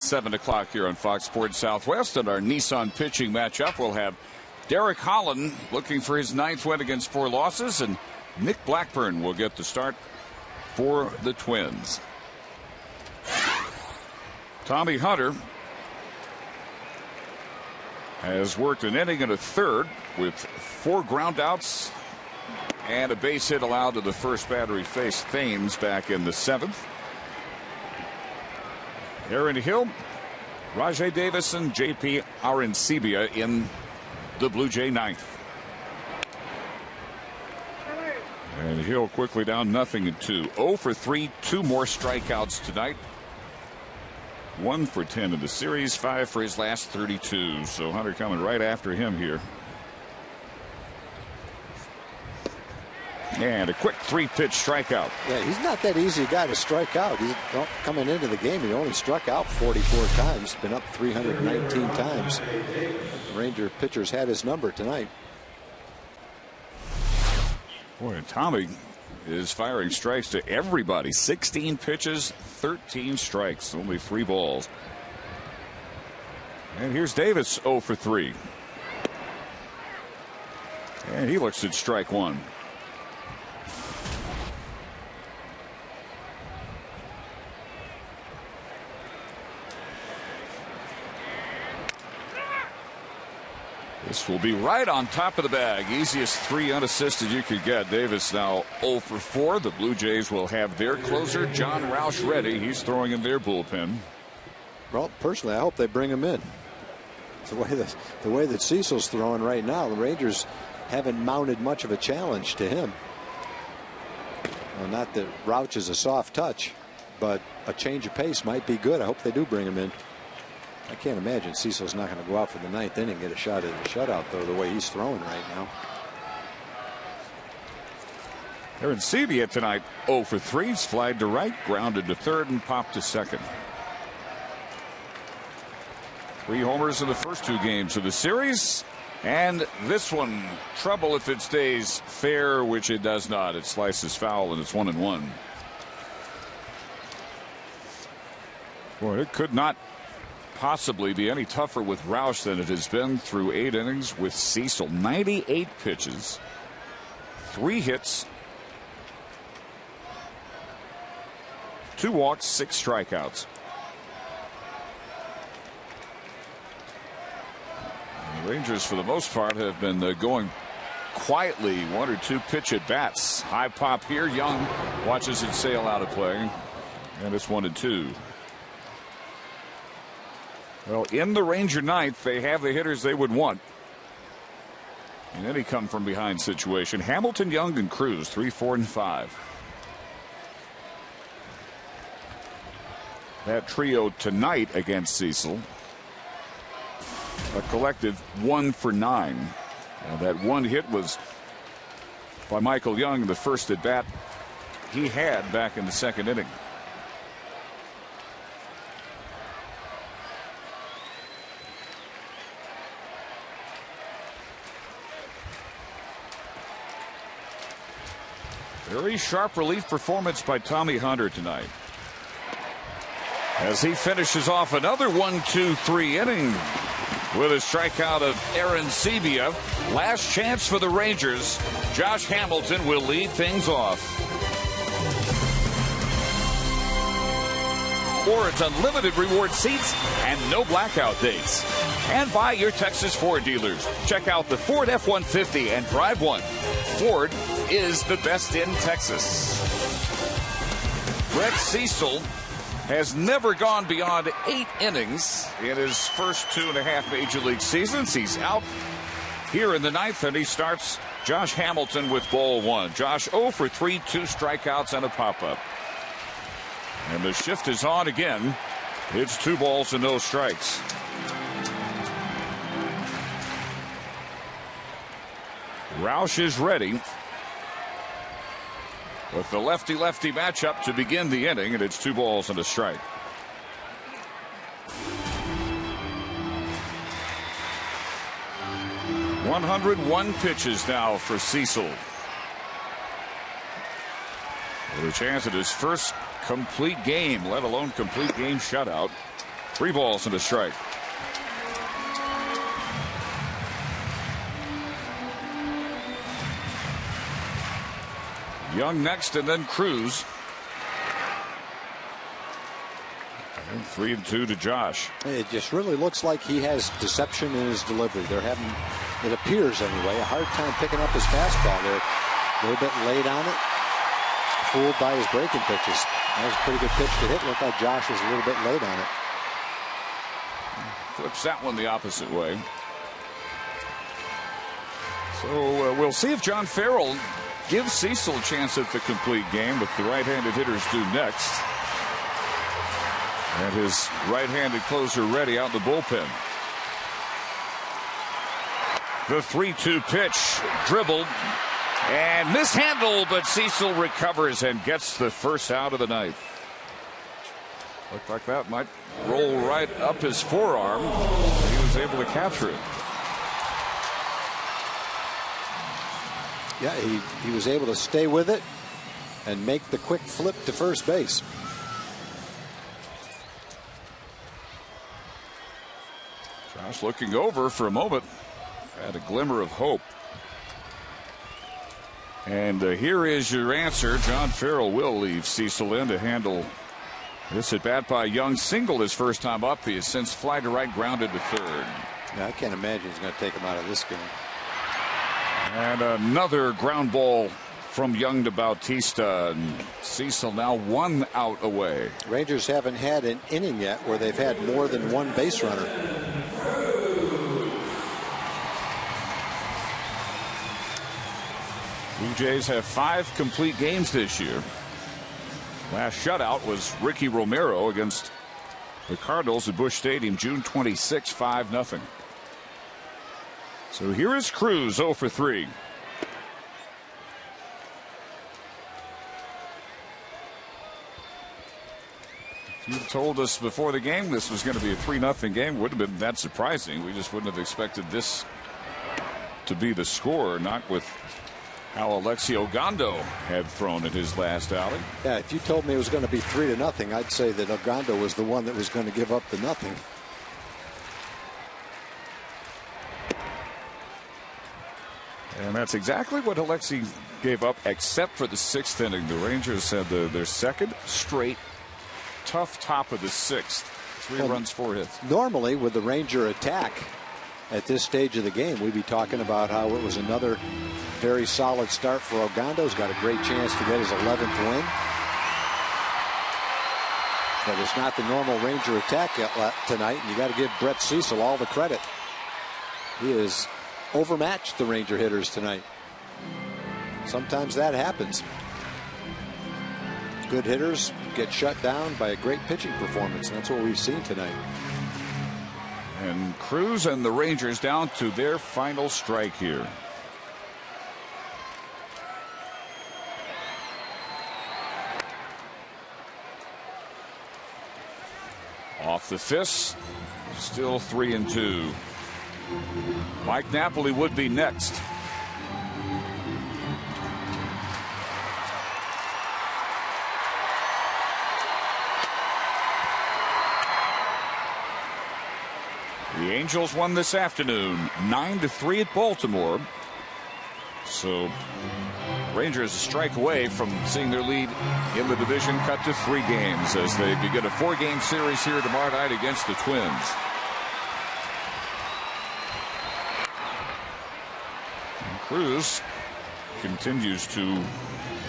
Seven o'clock here on Fox Sports Southwest, and our Nissan pitching matchup will have Derek Holland looking for his 9th win against 4 losses, and Nick Blackburn will get the start for the Twins. Tommy Hunter has worked an inning and a third with 4 groundouts and a base hit allowed to the first batter he faced, Thames, back in the 7th. Aaron Hill, Rajai Davison, J.P. Arencibia in the Blue Jay 9th. And Hill quickly down 0-2. 0 for 3, 2 more strikeouts tonight. 1 for 10 in the series, 5 for his last 32. So Hunter coming right after him here. And a quick 3-pitch strikeout. Yeah, he's not that easy a guy to strike out. He's coming into the game, he only struck out 44 times, been up 319 times. The Ranger pitchers had his number tonight. Boy, Tommy is firing strikes to everybody. 16 pitches, 13 strikes, only 3 balls. And here's Davis 0 for 3. And he looks at strike 1. This will be right on top of the bag. Easiest 3 unassisted you could get. Davis now 0 for 4. The Blue Jays will have their closer, John Roush, ready. He's throwing in their bullpen. Well, personally, I hope they bring him in. The way that Cecil's throwing right now, the Rangers haven't mounted much of a challenge to him. Well, not that Roush is a soft touch, but a change of pace might be good. I hope they do bring him in. I can't imagine Cecil's not going to go out for the 9th inning and get a shot at the shutout, though, the way he's throwing right now. Arencibia tonight 0 for 3. He's flied to right, grounded to third, and popped to second. 3 homers in the first 2 games of the series. And this one, trouble if it stays fair, which it does not. It slices foul, and it's 1-1. Boy, it could not possibly be any tougher with Roush than it has been through 8 innings with Cecil. 98 pitches, 3 hits, 2 walks, 6 strikeouts. The Rangers, for the most part, have been going quietly. 1 or 2 pitch at bats. High pop here. Young watches it sail out of play, and it's 1-2. Well, in the Ranger 9th, they have the hitters they would want in any come from behind situation. Hamilton, Young, and Cruz, 3, 4, and 5. That trio tonight against Cecil, a collective 1 for 9. And that 1 hit was by Michael Young, the first at bat he had back in the 2nd inning. Very sharp relief performance by Tommy Hunter tonight, as he finishes off another 1-2-3 inning with a strikeout of Arencibia. Last chance for the Rangers. Josh Hamilton will lead things off. Or it's unlimited reward seats and no blackout dates. And buy your Texas Ford dealers. Check out the Ford F-150 and drive one. Ford is the best in Texas. Brett Cecil has never gone beyond 8 innings in his first 2.5 major league seasons. He's out here in the 9th, and he starts Josh Hamilton with ball 1. Josh 0 for 3, 2 strikeouts and a pop-up. And the shift is on again. It's 2 balls and no strikes. Roush is ready with the lefty-lefty matchup to begin the inning, and it's 2 balls and a strike. "101 pitches now for Cecil. With a chance at his first complete game, let alone complete game shutout. 3 balls and a strike. Young next, and then Cruz. And 3-2 to Josh. It just really looks like he has deception in his delivery. They're having, it appears anyway, a hard time picking up his fastball. They're a little bit late on it, fooled by his breaking pitches. That was a pretty good pitch to hit. Looked like Josh was a little bit late on it. Flips that one the opposite way. So we'll see if John Farrell gives Cecil a chance at the complete game, with the right-handed hitters due next. And his right-handed closer ready out in the bullpen. The 3-2 pitch, dribbled and mishandled, but Cecil recovers and gets the first out of the 9th. Looked like that might roll right up his forearm. He was able to capture it. Yeah, he was able to stay with it and make the quick flip to first base. Josh looking over for a moment. Had a glimmer of hope. And here is your answer. John Farrell will leave Cecil in to handle this at bat by Young. Singled his first time up. He has since fly to right, grounded to third. Yeah, I can't imagine he's going to take him out of this game. And another ground ball from Young to Bautista. And Cecil now 1 out away. Rangers haven't had an inning yet where they've had more than 1 base runner. Blue Jays have 5 complete games this year. Last shutout was Ricky Romero against the Cardinals at Busch Stadium, June 26, 5-0. So here is Cruz, 0 for 3. If you told us before the game this was going to be a 3-0 game, it wouldn't have been that surprising. We just wouldn't have expected this to be the score, not with how Alexi Ogando had thrown at his last outing. Yeah, if you told me it was going to be 3-0, I'd say that Ogando was the one that was going to give up the nothing. And that's exactly what Alexi gave up, except for the 6th inning. The Rangers had their second straight tough top of the 6th. 3 runs, 4 hits. Normally, with the Ranger attack at this stage of the game, we'd be talking about how it was another very solid start for Ogando. He's got a great chance to get his 11th win. But it's not the normal Ranger attack tonight, and you got to give Brett Cecil all the credit. He has overmatched the Ranger hitters tonight. Sometimes that happens. Good hitters get shut down by a great pitching performance, and that's what we've seen tonight. And Cruz and the Rangers down to their final strike here. Off the fist, still 3-2. Mike Napoli would be next. The Angels won this afternoon 9-3 at Baltimore. So Rangers a strike away from seeing their lead in the division cut to 3 games as they begin a 4-game series here tomorrow night against the Twins. And Cruz continues to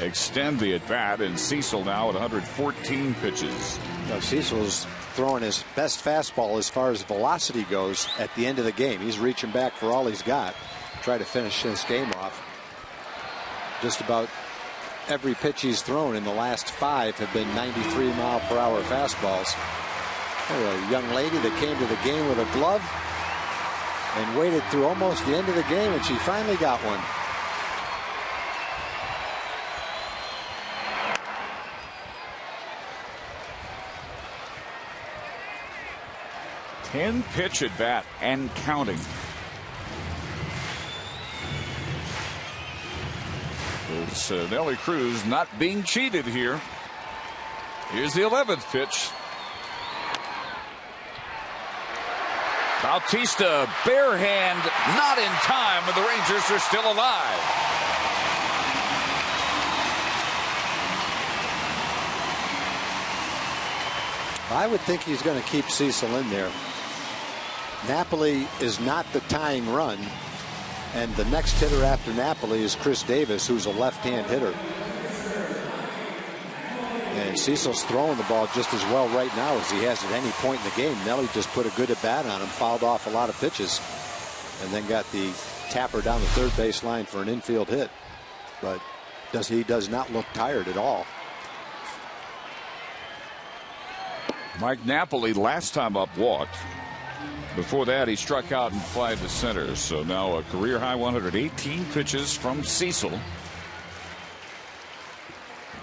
extend the at-bat, and Cecil now at 114 pitches. Cecil's throwing his best fastball as far as velocity goes at the end of the game. He's reaching back for all he's got. Try to finish this game off. Just about every pitch he's thrown in the last 5 have been 93-mile-per-hour fastballs. A young lady that came to the game with a glove and waited through almost the end of the game, and she finally got one. Pitch at bat and counting. It's Nelly Cruz not being cheated here. Here's the 11th pitch. Bautista, bare hand, not in time, and the Rangers are still alive. I would think he's going to keep Cecil in there. Napoli is not the tying run, and the next hitter after Napoli is Chris Davis, who's a left-hand hitter. And Cecil's throwing the ball just as well right now as he has at any point in the game. Nelly just put a good at-bat on him, fouled off a lot of pitches, and then got the tapper down the third base line for an infield hit. But he does not look tired at all. Mike Napoli last time up walked. Before that, he struck out and flied to center. So now a career high 118 pitches from Cecil.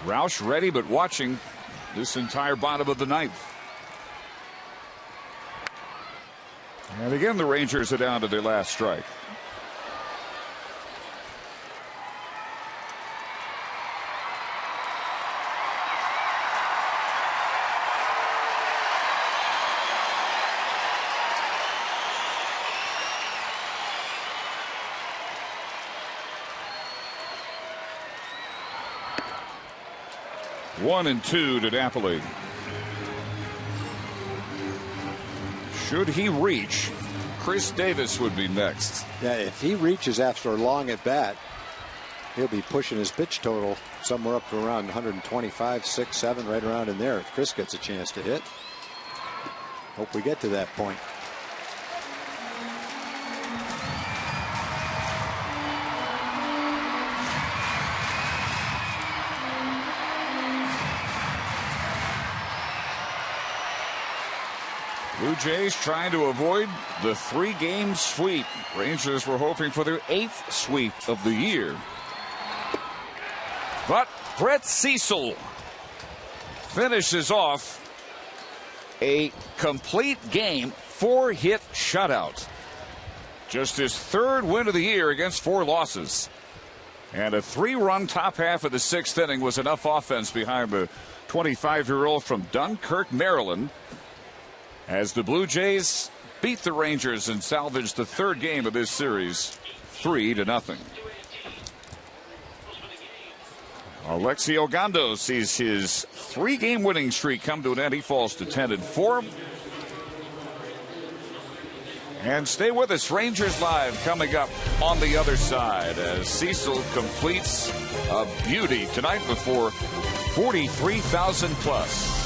Roush ready but watching this entire bottom of the ninth. And again, the Rangers are down to their last strike. One and two to Napoli. Should he reach, Chris Davis would be next. Yeah, if he reaches after a long at bat, he'll be pushing his pitch total somewhere up to around 125, 6, 7, right around in there if Chris gets a chance to hit. Hope we get to that point. Blue Jays trying to avoid the 3-game sweep. Rangers were hoping for their 8th sweep of the year. But Brett Cecil finishes off a complete game, 4-hit shutout. Just his 3rd win of the year against 4 losses. And a 3-run top half of the 6th inning was enough offense behind the 25-year-old from Dunkirk, Maryland, as the Blue Jays beat the Rangers and salvaged the 3rd game of this series 3-0. Alexi Ogando sees his 3-game winning streak come to an end. He falls to 10-4. And stay with us. Rangers Live coming up on the other side as Cecil completes a beauty tonight before 43,000 plus.